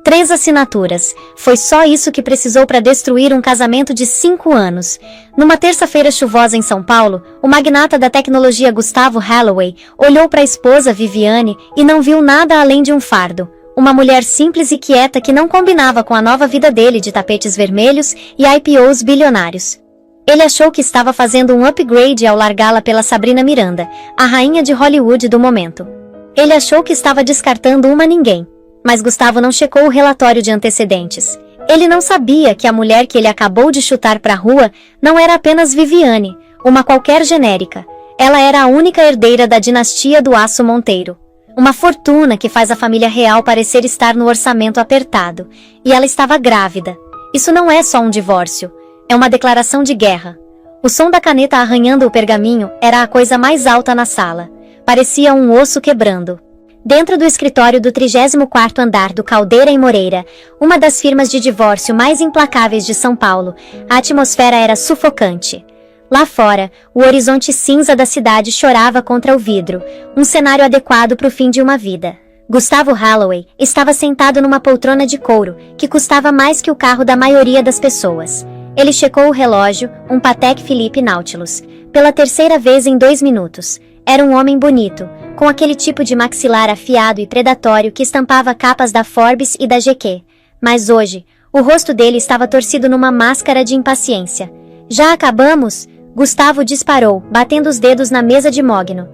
3 assinaturas. Foi só isso que precisou para destruir um casamento de 5 anos. Numa terça-feira chuvosa em São Paulo, o magnata da tecnologia Gustavo Holloway olhou para a esposa Viviane e não viu nada além de um fardo. Uma mulher simples e quieta que não combinava com a nova vida dele de tapetes vermelhos e IPOs bilionários. Ele achou que estava fazendo um upgrade ao largá-la pela Sabrina Miranda, a rainha de Hollywood do momento. Ele achou que estava descartando uma ninguém. Mas Gustavo não checou o relatório de antecedentes. Ele não sabia que a mulher que ele acabou de chutar para a rua não era apenas Viviane, uma qualquer genérica. Ela era a única herdeira da dinastia do Aço Monteiro. Uma fortuna que faz a família real parecer estar no orçamento apertado. E ela estava grávida. Isso não é só um divórcio. É uma declaração de guerra. O som da caneta arranhando o pergaminho era a coisa mais alta na sala. Parecia um osso quebrando. Dentro do escritório do 34º andar do Caldeira e Moreira, uma das firmas de divórcio mais implacáveis de São Paulo, a atmosfera era sufocante. Lá fora, o horizonte cinza da cidade chorava contra o vidro, um cenário adequado para o fim de uma vida. Gustavo Holloway estava sentado numa poltrona de couro, que custava mais que o carro da maioria das pessoas. Ele checou o relógio, um Patek Philippe Nautilus, pela terceira vez em 2 minutos. Era um homem bonito, com aquele tipo de maxilar afiado e predatório que estampava capas da Forbes e da GQ. Mas hoje, o rosto dele estava torcido numa máscara de impaciência. Já acabamos? Gustavo disparou, batendo os dedos na mesa de mogno.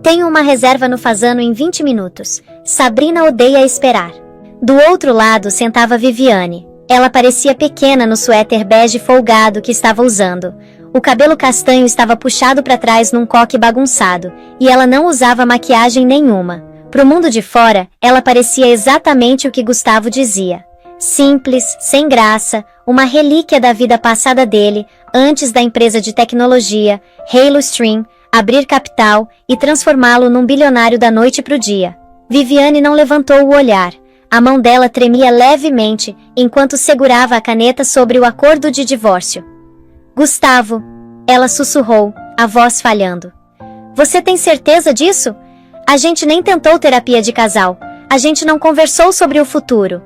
Tenho uma reserva no Fasano em 20 minutos. Sabrina odeia esperar. Do outro lado sentava Viviane. Ela parecia pequena no suéter bege folgado que estava usando. O cabelo castanho estava puxado para trás num coque bagunçado, e ela não usava maquiagem nenhuma. Pro mundo de fora, ela parecia exatamente o que Gustavo dizia. Simples, sem graça, uma relíquia da vida passada dele, antes da empresa de tecnologia, Halo Stream, abrir capital e transformá-lo num bilionário da noite pro dia. Viviane não levantou o olhar. A mão dela tremia levemente, enquanto segurava a caneta sobre o acordo de divórcio. Gustavo, ela sussurrou, a voz falhando. Você tem certeza disso? A gente nem tentou terapia de casal. A gente não conversou sobre o futuro.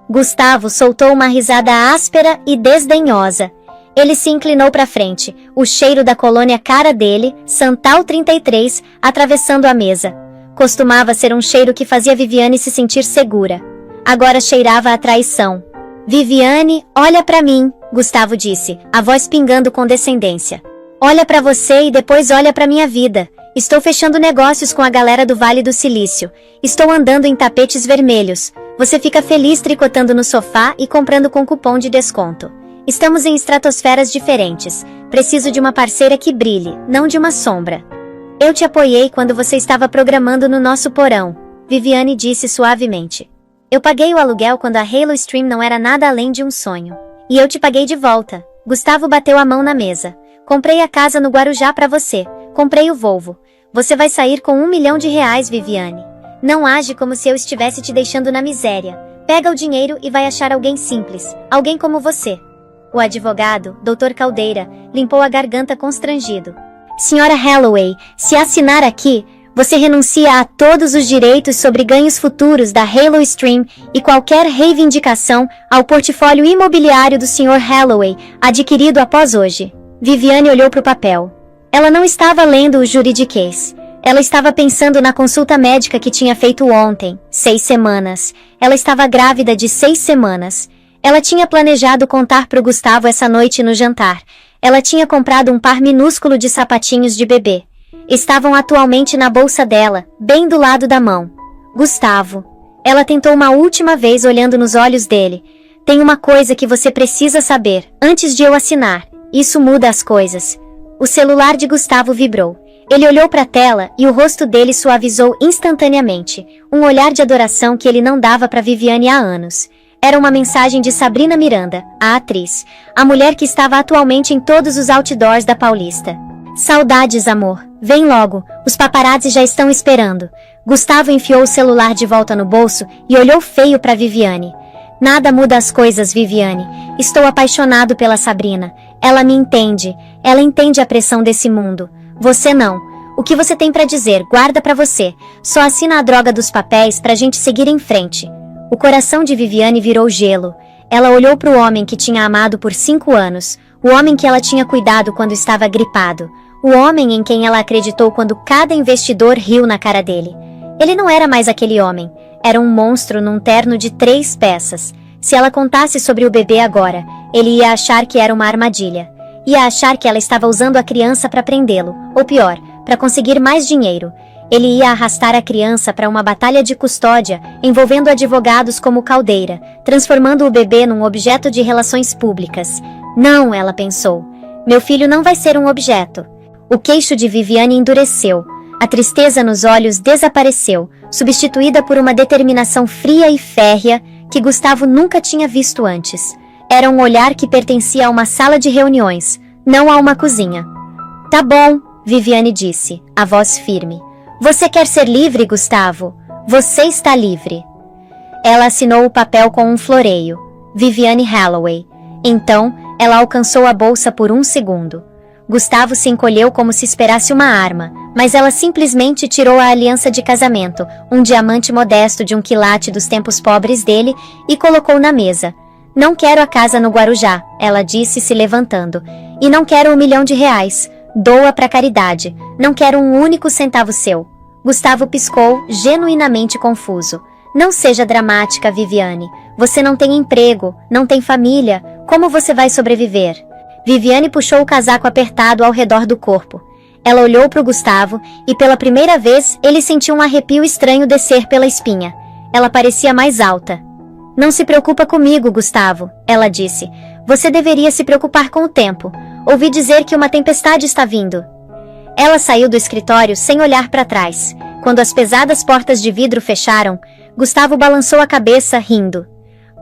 Gustavo soltou uma risada áspera e desdenhosa. Ele se inclinou para frente, o cheiro da colônia cara dele, Santal 33, atravessando a mesa. Costumava ser um cheiro que fazia Viviane se sentir segura. Agora cheirava a traição. Viviane, olha para mim, Gustavo disse, a voz pingando com descendência. Olha para você e depois olha para minha vida. Estou fechando negócios com a galera do Vale do Silício. Estou andando em tapetes vermelhos. Você fica feliz tricotando no sofá e comprando com cupom de desconto. Estamos em estratosferas diferentes. Preciso de uma parceira que brilhe, não de uma sombra. Eu te apoiei quando você estava programando no nosso porão, Viviane disse suavemente. Eu paguei o aluguel quando a Halo Stream não era nada além de um sonho. E eu te paguei de volta. Gustavo bateu a mão na mesa. Comprei a casa no Guarujá pra você. Comprei o Volvo. Você vai sair com R$1 milhão, Viviane. Não age como se eu estivesse te deixando na miséria. Pega o dinheiro e vai achar alguém simples. Alguém como você. O advogado, Dr. Caldeira, limpou a garganta constrangido. Senhora Holloway, se assinar aqui, você renuncia a todos os direitos sobre ganhos futuros da Halo Stream e qualquer reivindicação ao portfólio imobiliário do Sr. Holloway, adquirido após hoje. Viviane olhou para o papel. Ela não estava lendo o juridiquês. Ela estava pensando na consulta médica que tinha feito ontem, 6 semanas. Ela estava grávida de 6 semanas. Ela tinha planejado contar para o Gustavo essa noite no jantar. Ela tinha comprado um par minúsculo de sapatinhos de bebê. Estavam atualmente na bolsa dela, bem do lado da mão. Gustavo. Ela tentou uma última vez olhando nos olhos dele. Tem uma coisa que você precisa saber, antes de eu assinar. Isso muda as coisas. O celular de Gustavo vibrou. Ele olhou para a tela e o rosto dele suavizou instantaneamente. Um olhar de adoração que ele não dava para Viviane há anos. Era uma mensagem de Sabrina Miranda, a atriz. A mulher que estava atualmente em todos os outdoors da Paulista. Saudades, amor. Vem logo, os paparazzi já estão esperando. Gustavo enfiou o celular de volta no bolso e olhou feio para Viviane. Nada muda as coisas, Viviane. Estou apaixonado pela Sabrina. Ela me entende. Ela entende a pressão desse mundo. Você não. O que você tem para dizer, guarda para você. Só assina a droga dos papéis pra gente seguir em frente. O coração de Viviane virou gelo. Ela olhou para o homem que tinha amado por 5 anos, o homem que ela tinha cuidado quando estava gripado, o homem em quem ela acreditou quando cada investidor riu na cara dele. Ele não era mais aquele homem, era um monstro num terno de 3 peças. Se ela contasse sobre o bebê agora, ele ia achar que era uma armadilha. Ia achar que ela estava usando a criança para prendê-lo, ou pior, para conseguir mais dinheiro. Ele ia arrastar a criança para uma batalha de custódia, envolvendo advogados como Caldeira, transformando o bebê num objeto de relações públicas. Não, ela pensou. Meu filho não vai ser um objeto. O queixo de Viviane endureceu. A tristeza nos olhos desapareceu, substituída por uma determinação fria e férrea que Gustavo nunca tinha visto antes. Era um olhar que pertencia a uma sala de reuniões, não a uma cozinha. Tá bom, Viviane disse, a voz firme. Você quer ser livre, Gustavo? Você está livre. Ela assinou o papel com um floreio. Viviane Halloway. Então, ela alcançou a bolsa por 1 segundo. Gustavo se encolheu como se esperasse uma arma, mas ela simplesmente tirou a aliança de casamento, um diamante modesto de 1 quilate dos tempos pobres dele, e colocou na mesa. Não quero a casa no Guarujá, ela disse se levantando. E não quero R$1 milhão. Doa para caridade. Não quero um único centavo seu. Gustavo piscou, genuinamente confuso. Não seja dramática, Viviane. Você não tem emprego, não tem família. Como você vai sobreviver? Viviane puxou o casaco apertado ao redor do corpo. Ela olhou para o Gustavo e pela primeira vez ele sentiu um arrepio estranho descer pela espinha. Ela parecia mais alta. Não se preocupa comigo, Gustavo, ela disse. Você deveria se preocupar com o tempo. Ouvi dizer que uma tempestade está vindo. Ela saiu do escritório sem olhar para trás. Quando as pesadas portas de vidro fecharam, Gustavo balançou a cabeça, rindo.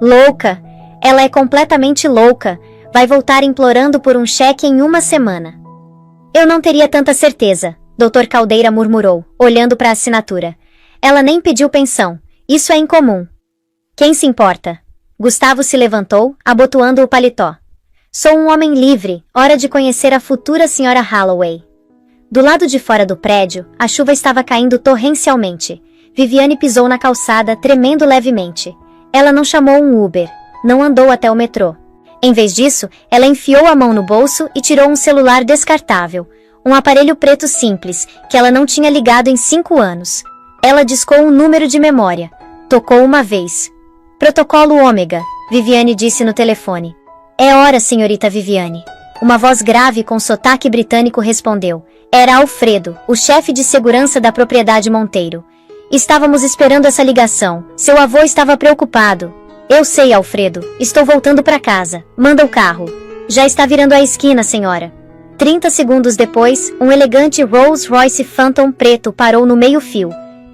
Louca! Ela é completamente louca. Vai voltar implorando por um cheque em 1 semana. Eu não teria tanta certeza, Dr. Caldeira murmurou, olhando para a assinatura. Ela nem pediu pensão. Isso é incomum. Quem se importa? Gustavo se levantou, abotoando o paletó. Sou um homem livre, hora de conhecer a futura Sra. Halloway. Do lado de fora do prédio, a chuva estava caindo torrencialmente. Viviane pisou na calçada, tremendo levemente. Ela não chamou um Uber, não andou até o metrô. Em vez disso, ela enfiou a mão no bolso e tirou um celular descartável, um aparelho preto simples, que ela não tinha ligado em 5 anos. Ela discou um número de memória. Tocou uma vez. Protocolo Ômega, Viviane disse no telefone. É hora, senhorita Viviane. Uma voz grave com sotaque britânico respondeu. Era Alfredo, o chefe de segurança da propriedade Monteiro. Estávamos esperando essa ligação. Seu avô estava preocupado. Eu sei, Alfredo. Estou voltando para casa. Manda o carro. Já está virando a esquina, senhora. 30 segundos depois, um elegante Rolls-Royce Phantom preto parou no meio-fio.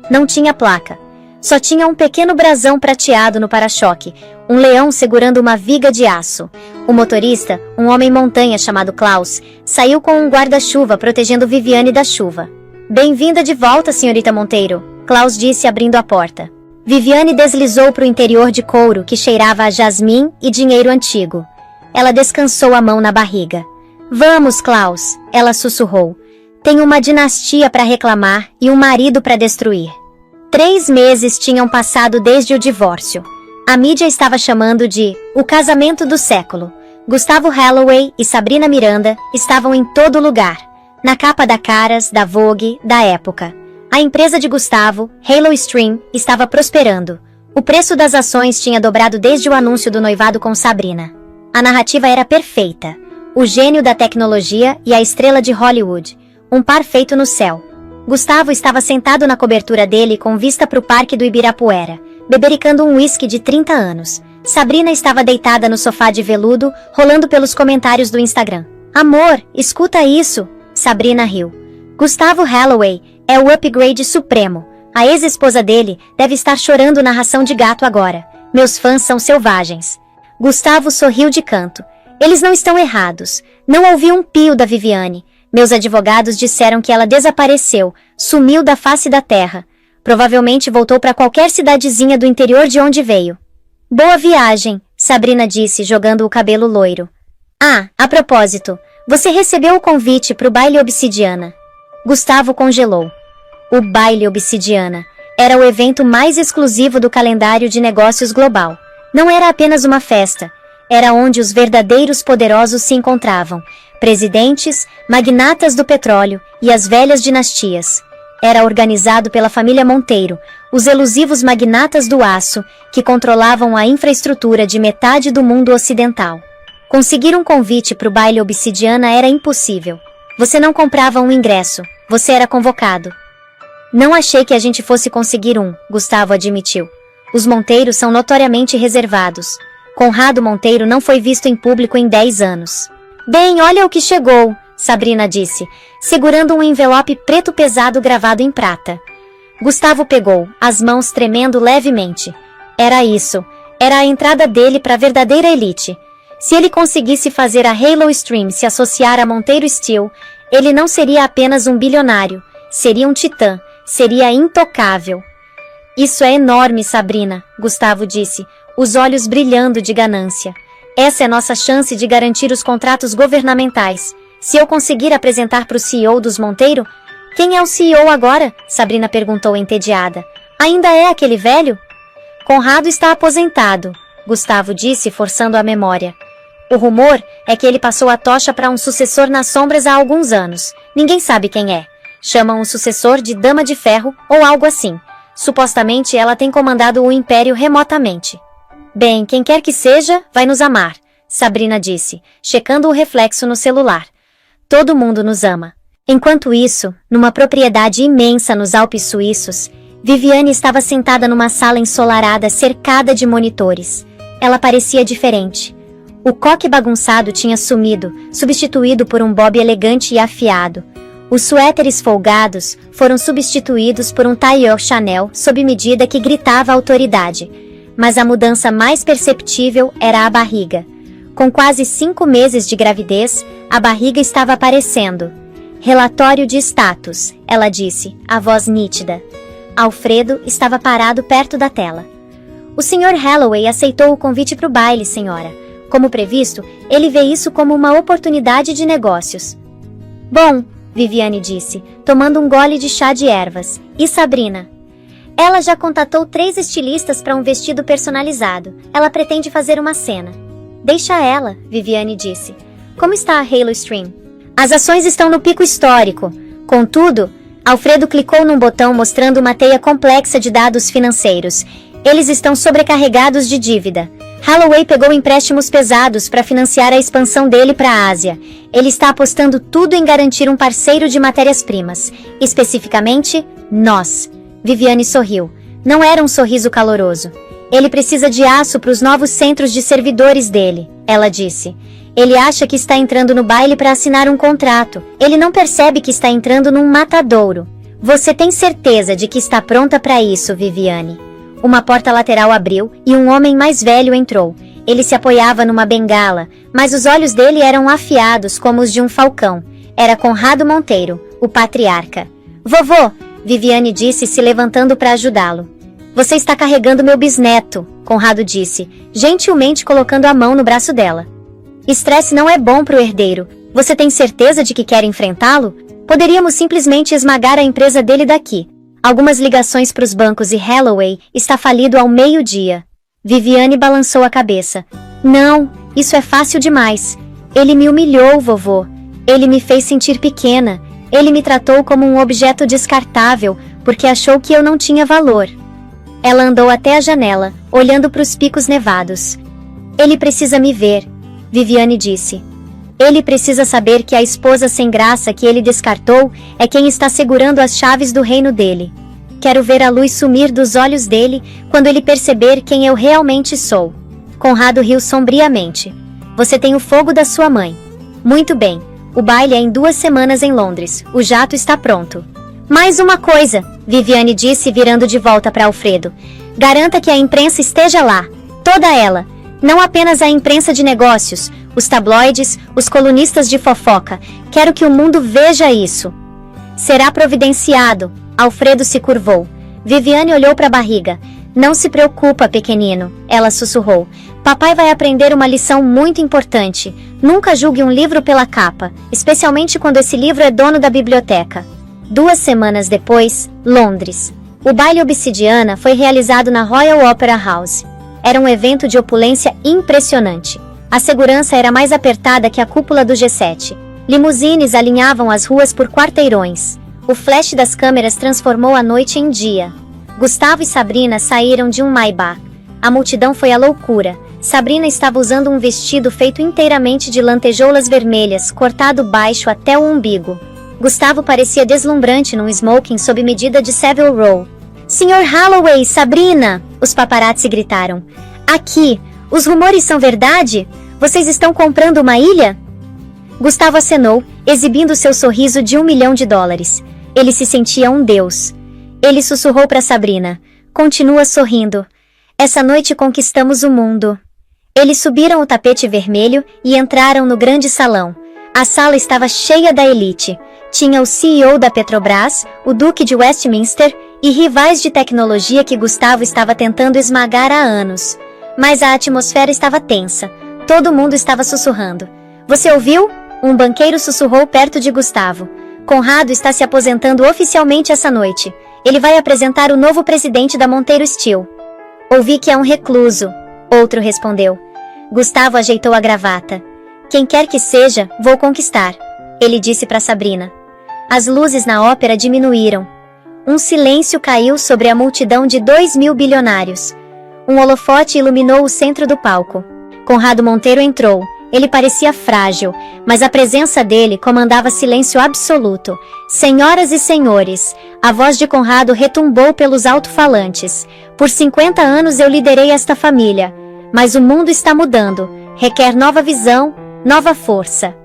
Não tinha placa. Só tinha um pequeno brasão prateado no para-choque, um leão segurando uma viga de aço. O motorista, um homem montanha chamado Klaus, saiu com um guarda-chuva protegendo Viviane da chuva. Bem-vinda de volta, senhorita Monteiro, Klaus disse abrindo a porta. Viviane deslizou para o interior de couro que cheirava a jasmim e dinheiro antigo. Ela descansou a mão na barriga. Vamos, Klaus, ela sussurrou. Tenho uma dinastia para reclamar e um marido para destruir. 3 meses tinham passado desde o divórcio. A mídia estava chamando de o casamento do século. Gustavo Halloway e Sabrina Miranda estavam em todo lugar. Na capa da Caras, da Vogue, da época. A empresa de Gustavo, Halo Stream, estava prosperando. O preço das ações tinha dobrado desde o anúncio do noivado com Sabrina. A narrativa era perfeita. O gênio da tecnologia e a estrela de Hollywood. Um par feito no céu. Gustavo estava sentado na cobertura dele com vista para o parque do Ibirapuera, bebericando um uísque de 30 anos. Sabrina estava deitada no sofá de veludo, rolando pelos comentários do Instagram. Amor, escuta isso! Sabrina riu. Gustavo Halloway é o upgrade supremo. A ex-esposa dele deve estar chorando na ração de gato agora. Meus fãs são selvagens. Gustavo sorriu de canto. Eles não estão errados. Não ouvi um pio da Viviane. Meus advogados disseram que ela desapareceu, sumiu da face da terra. Provavelmente voltou para qualquer cidadezinha do interior de onde veio. Boa viagem, Sabrina disse, jogando o cabelo loiro. Ah, a propósito, você recebeu o convite para o baile Obsidiana. Gustavo congelou. O baile Obsidiana. Era o evento mais exclusivo do calendário de negócios global. Não era apenas uma festa. Era onde os verdadeiros poderosos se encontravam. Presidentes, magnatas do petróleo e as velhas dinastias. Era organizado pela família Monteiro, os elusivos magnatas do aço, que controlavam a infraestrutura de metade do mundo ocidental. Conseguir um convite para o baile Obsidiana era impossível. Você não comprava um ingresso, você era convocado. Não achei que a gente fosse conseguir um, Gustavo admitiu. Os Monteiros são notoriamente reservados. Conrado Monteiro não foi visto em público em 10 anos. Bem, olha o que chegou, Sabrina disse, segurando um envelope preto pesado gravado em prata. Gustavo pegou, as mãos tremendo levemente. Era isso. Era a entrada dele para a verdadeira elite. Se ele conseguisse fazer a Halo Stream se associar a Monteiro Steel, ele não seria apenas um bilionário. Seria um titã. Seria intocável. Isso é enorme, Sabrina, Gustavo disse, os olhos brilhando de ganância. Essa é nossa chance de garantir os contratos governamentais. Se eu conseguir apresentar para o CEO dos Monteiro... Quem é o CEO agora? Sabrina perguntou entediada. Ainda é aquele velho? Conrado está aposentado, Gustavo disse, forçando a memória. O rumor é que ele passou a tocha para um sucessor nas sombras há alguns anos. Ninguém sabe quem é. Chamam o sucessor de Dama de Ferro ou algo assim. Supostamente ela tem comandado o Império remotamente. Bem, quem quer que seja, vai nos amar, Sabrina disse, checando o reflexo no celular. Todo mundo nos ama. Enquanto isso, numa propriedade imensa nos Alpes suíços, Viviane estava sentada numa sala ensolarada cercada de monitores. Ela parecia diferente. O coque bagunçado tinha sumido, substituído por um bob elegante e afiado. Os suéteres folgados foram substituídos por um tailleur Chanel sob medida que gritava autoridade. Mas a mudança mais perceptível era a barriga. Com quase 5 meses de gravidez, a barriga estava aparecendo. Relatório de status, ela disse, a voz nítida. Alfredo estava parado perto da tela. O Sr. Halloway aceitou o convite para o baile, senhora. Como previsto, ele vê isso como uma oportunidade de negócios. Bom, Viviane disse, tomando um gole de chá de ervas. E Sabrina? Ela já contatou 3 estilistas para um vestido personalizado. Ela pretende fazer uma cena. Deixa ela, Viviane disse. Como está a Halo Stream? As ações estão no pico histórico. Contudo, Alfredo clicou num botão mostrando uma teia complexa de dados financeiros. Eles estão sobrecarregados de dívida. Halloway pegou empréstimos pesados para financiar a expansão dele para a Ásia. Ele está apostando tudo em garantir um parceiro de matérias-primas. Especificamente, nós. Viviane sorriu. Não era um sorriso caloroso. Ele precisa de aço para os novos centros de servidores dele, ela disse. Ele acha que está entrando no baile para assinar um contrato. Ele não percebe que está entrando num matadouro. Você tem certeza de que está pronta para isso, Viviane? Uma porta lateral abriu e um homem mais velho entrou. Ele se apoiava numa bengala, mas os olhos dele eram afiados como os de um falcão. Era Conrado Monteiro, o patriarca. Vovô, Viviane disse, se levantando para ajudá-lo. Você está carregando meu bisneto, Conrado disse, gentilmente colocando a mão no braço dela. Estresse não é bom para o herdeiro. Você tem certeza de que quer enfrentá-lo? Poderíamos simplesmente esmagar a empresa dele daqui. Algumas ligações para os bancos e Halloway está falido ao meio-dia. Viviane balançou a cabeça. Não, isso é fácil demais. Ele me humilhou, vovô. Ele me fez sentir pequena. Ele me tratou como um objeto descartável, porque achou que eu não tinha valor. Ela andou até a janela, olhando para os picos nevados. Ele precisa me ver, Viviane disse. Ele precisa saber que a esposa sem graça que ele descartou é quem está segurando as chaves do reino dele. Quero ver a luz sumir dos olhos dele quando ele perceber quem eu realmente sou. Conrado riu sombriamente. Você tem o fogo da sua mãe. Muito bem. O baile é em 2 semanas em Londres. O jato está pronto. Mais uma coisa, Viviane disse virando de volta para Alfredo. Garanta que a imprensa esteja lá. Toda ela. Não apenas a imprensa de negócios, os tabloides, os colunistas de fofoca. Quero que o mundo veja isso. Será providenciado. Alfredo se curvou. Viviane olhou para a barriga. Não se preocupa, pequenino, ela sussurrou. Papai vai aprender uma lição muito importante. Nunca julgue um livro pela capa, especialmente quando esse livro é dono da biblioteca. 2 semanas depois, Londres. O baile Obsidiana foi realizado na Royal Opera House. Era um evento de opulência impressionante. A segurança era mais apertada que a cúpula do G7. Limusines alinhavam as ruas por quarteirões. O flash das câmeras transformou a noite em dia. Gustavo e Sabrina saíram de um Maybach. A multidão foi à loucura. Sabrina estava usando um vestido feito inteiramente de lantejoulas vermelhas, cortado baixo até o umbigo. Gustavo parecia deslumbrante num smoking sob medida de Savile Row. Sr. Holloway, Sabrina! Os paparazzi gritaram. Aqui! Os rumores são verdade? Vocês estão comprando uma ilha? Gustavo acenou, exibindo seu sorriso de $1 milhão. Ele se sentia um deus. Ele sussurrou para Sabrina. Continua sorrindo. Essa noite conquistamos o mundo. Eles subiram o tapete vermelho e entraram no grande salão. A sala estava cheia da elite. Tinha o CEO da Petrobras, o Duque de Westminster e rivais de tecnologia que Gustavo estava tentando esmagar há anos. Mas a atmosfera estava tensa. Todo mundo estava sussurrando. Você ouviu? Um banqueiro sussurrou perto de Gustavo. Conrado está se aposentando oficialmente essa noite. Ele vai apresentar o novo presidente da Monteiro Steel. Ouvi que é um recluso. Outro respondeu. Gustavo ajeitou a gravata. Quem quer que seja, vou conquistar. Ele disse para Sabrina. As luzes na ópera diminuíram. Um silêncio caiu sobre a multidão de 2.000 bilionários. Um holofote iluminou o centro do palco. Conrado Monteiro entrou. Ele parecia frágil, mas a presença dele comandava silêncio absoluto. Senhoras e senhores, a voz de Conrado retumbou pelos alto-falantes. Por 50 anos eu liderei esta família. Mas o mundo está mudando. Requer nova visão, nova força.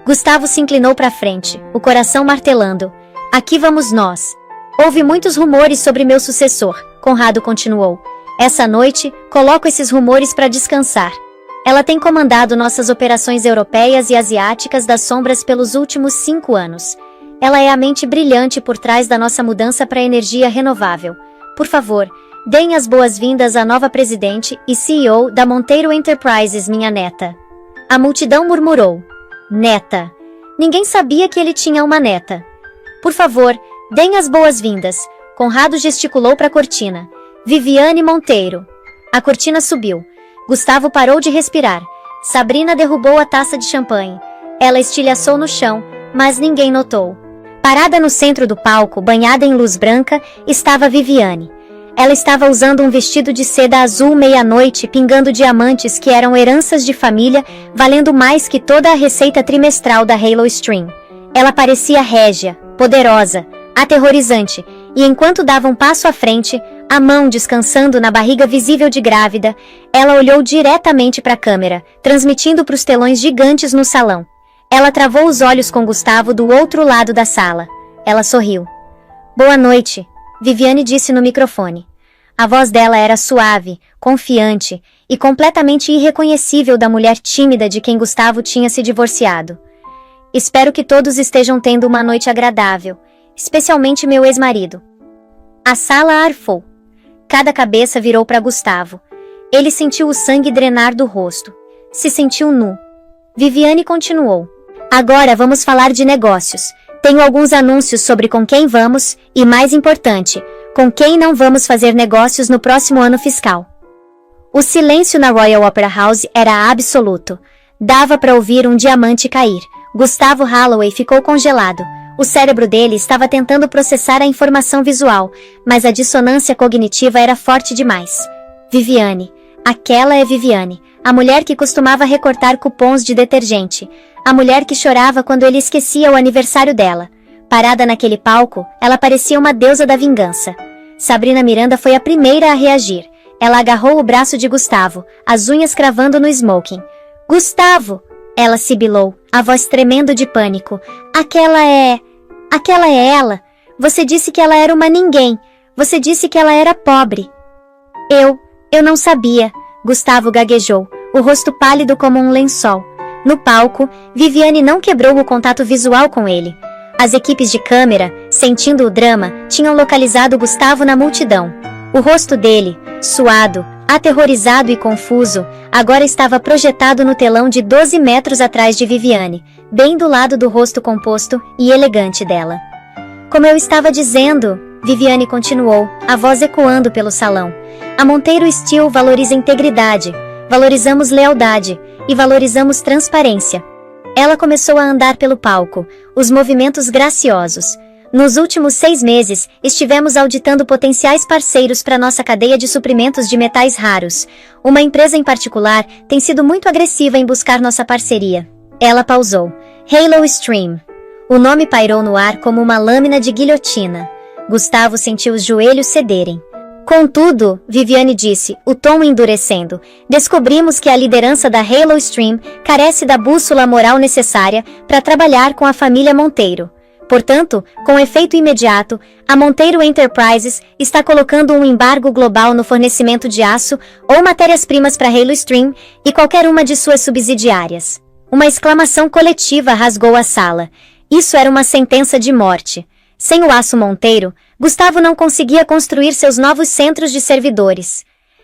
Gustavo se inclinou para frente, o coração martelando. Aqui vamos nós. Houve muitos rumores sobre meu sucessor, Conrado continuou. Essa noite, coloco esses rumores para descansar. Ela tem comandado nossas operações europeias e asiáticas das sombras pelos últimos 5 anos. Ela é a mente brilhante por trás da nossa mudança para energia renovável. Por favor, deem as boas-vindas à nova presidente e CEO da Monteiro Enterprises, minha neta. A multidão murmurou. Neta. Ninguém sabia que ele tinha uma neta. Por favor, deem as boas-vindas. Conrado gesticulou para a cortina. Viviane Monteiro. A cortina subiu. Gustavo parou de respirar. Sabrina derrubou a taça de champanhe. Ela estilhaçou no chão, mas ninguém notou. Parada no centro do palco, banhada em luz branca, estava Viviane. Ela estava usando um vestido de seda azul meia-noite, pingando diamantes que eram heranças de família, valendo mais que toda a receita trimestral da Halo Stream. Ela parecia régia, poderosa, aterrorizante, e enquanto dava um passo à frente, a mão descansando na barriga visível de grávida, ela olhou diretamente para a câmera, transmitindo para os telões gigantes no salão. Ela travou os olhos com Gustavo do outro lado da sala. Ela sorriu. Boa noite, Viviane disse no microfone. A voz dela era suave, confiante e completamente irreconhecível da mulher tímida de quem Gustavo tinha se divorciado. Espero que todos estejam tendo uma noite agradável, especialmente meu ex-marido. A sala arfou. Cada cabeça virou para Gustavo. Ele sentiu o sangue drenar do rosto. Se sentiu nu. Viviane continuou. Agora vamos falar de negócios. Tenho alguns anúncios sobre com quem vamos, e mais importante, com quem não vamos fazer negócios no próximo ano fiscal. O silêncio na Royal Opera House era absoluto. Dava para ouvir um diamante cair. Gustavo Holloway ficou congelado. O cérebro dele estava tentando processar a informação visual, mas a dissonância cognitiva era forte demais. Viviane. Aquela é Viviane, a mulher que costumava recortar cupons de detergente. A mulher que chorava quando ele esquecia o aniversário dela. Parada naquele palco, ela parecia uma deusa da vingança. Sabrina Miranda foi a primeira a reagir. Ela agarrou o braço de Gustavo, as unhas cravando no smoking. Gustavo! Ela sibilou, a voz tremendo de pânico. Aquela é ela. Você disse que ela era uma ninguém. Você disse que ela era pobre. Eu não sabia. Gustavo gaguejou, o rosto pálido como um lençol. No palco, Viviane não quebrou o contato visual com ele. As equipes de câmera, sentindo o drama, tinham localizado Gustavo na multidão. O rosto dele, suado, aterrorizado e confuso, agora estava projetado no telão de 12 metros atrás de Viviane, bem do lado do rosto composto e elegante dela. Como eu estava dizendo, Viviane continuou, a voz ecoando pelo salão. A Monteiro Steel valoriza integridade, valorizamos lealdade e valorizamos transparência. Ela começou a andar pelo palco, os movimentos graciosos. Nos últimos 6 meses, estivemos auditando potenciais parceiros para nossa cadeia de suprimentos de metais raros. Uma empresa em particular tem sido muito agressiva em buscar nossa parceria. Ela pausou. Halo Stream. O nome pairou no ar como uma lâmina de guilhotina. Gustavo sentiu os joelhos cederem. Contudo, Viviane disse, o tom endurecendo, descobrimos que a liderança da Halo Stream carece da bússola moral necessária para trabalhar com a família Monteiro. Portanto, com efeito imediato, a Monteiro Enterprises está colocando um embargo global no fornecimento de aço ou matérias-primas para Halo Stream e qualquer uma de suas subsidiárias. Uma exclamação coletiva rasgou a sala. Isso era uma sentença de morte. Sem o aço Monteiro, Gustavo não conseguia construir seus novos centros de servidores.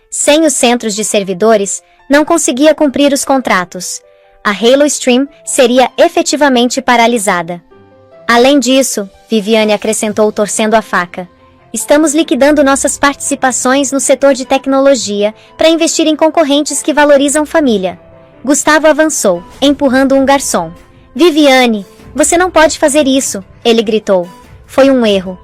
Sem os centros de servidores, não conseguia cumprir os contratos. A Halo Stream seria efetivamente paralisada. Além disso, Viviane acrescentou torcendo a faca, estamos liquidando nossas participações no setor de tecnologia para investir em concorrentes que valorizam família. Gustavo avançou, empurrando um garçom. Viviane, você não pode fazer isso, ele gritou. Foi um erro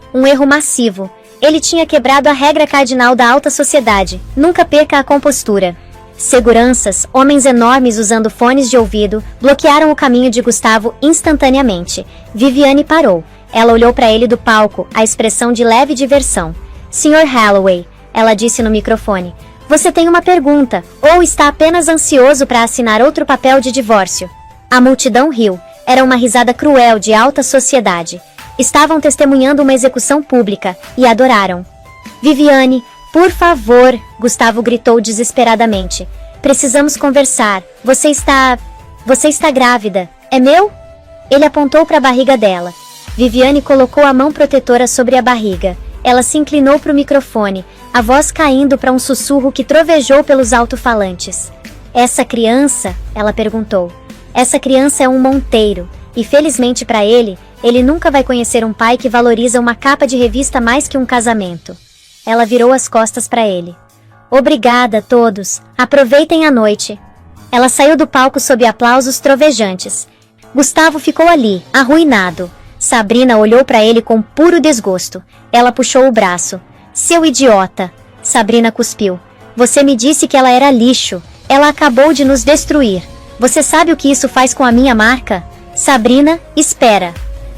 massivo. Ele tinha quebrado a regra cardinal da alta sociedade, nunca perca a compostura. Seguranças, homens enormes usando fones de ouvido, bloquearam o caminho de Gustavo instantaneamente. Viviane parou. Ela olhou para ele do palco, a expressão de leve diversão. Sr. Holloway, ela disse no microfone, você tem uma pergunta, ou está apenas ansioso para assinar outro papel de divórcio? A multidão riu. Era uma risada cruel de alta sociedade. Estavam testemunhando uma execução pública, e adoraram. Viviane, por favor, Gustavo gritou desesperadamente. Precisamos conversar. Você está grávida. É meu? Ele apontou para a barriga dela. Viviane colocou a mão protetora sobre a barriga. Ela se inclinou para o microfone, a voz caindo para um sussurro que trovejou pelos alto-falantes. Essa criança? Ela perguntou. Essa criança é um Monteiro, e felizmente para ele nunca vai conhecer um pai que valoriza uma capa de revista mais que um casamento. Ela virou as costas para ele. Obrigada, todos. Aproveitem a noite. Ela saiu do palco sob aplausos trovejantes. Gustavo ficou ali, arruinado. Sabrina olhou para ele com puro desgosto. Ela puxou o braço. Seu idiota. Sabrina cuspiu. Você me disse que ela era lixo. Ela acabou de nos destruir. Você sabe o que isso faz com a minha marca? Sabrina, espera.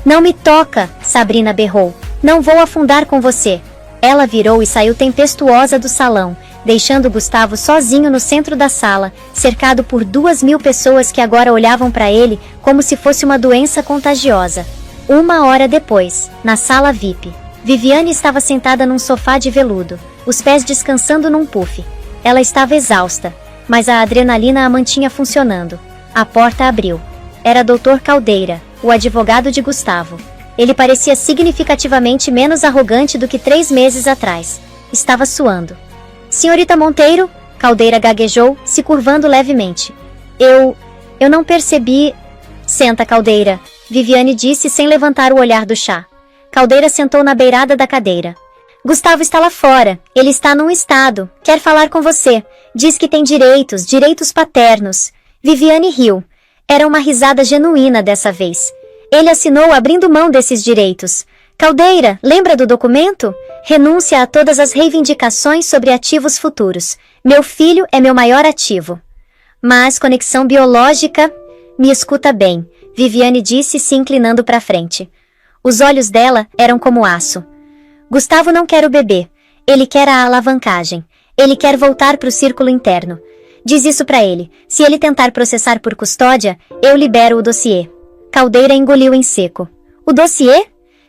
Não me toca, Sabrina berrou. Não vou afundar com você. Ela virou e saiu tempestuosa do salão, deixando Gustavo sozinho no centro da sala, cercado por 2.000 pessoas que agora olhavam para ele como se fosse uma doença contagiosa. 1 hora depois, na sala VIP, Viviane estava sentada num sofá de veludo, os pés descansando num puff. Ela estava exausta, mas a adrenalina a mantinha funcionando. A porta abriu. Era Dr. Caldeira, o advogado de Gustavo. Ele parecia significativamente menos arrogante do que 3 meses atrás. Estava suando. Senhorita Monteiro, Caldeira gaguejou, se curvando levemente. Eu não percebi... Senta, Caldeira, Viviane disse sem levantar o olhar do chá. Caldeira sentou na beirada da cadeira. Gustavo está lá fora. Ele está num estado. Quer falar com você. Diz que tem direitos paternos. Viviane riu. Era uma risada genuína dessa vez. Ele assinou abrindo mão desses direitos. Caldeira, lembra do documento? Renúncia a todas as reivindicações sobre ativos futuros. Meu filho é meu maior ativo. Mas conexão biológica... Me escuta bem, Viviane disse se inclinando para frente. Os olhos dela eram como aço. Gustavo não quer o bebê. Ele quer a alavancagem. Ele quer voltar para o círculo interno. Diz isso para ele. Se ele tentar processar por custódia, eu libero o dossiê. Caldeira engoliu em seco. O dossiê?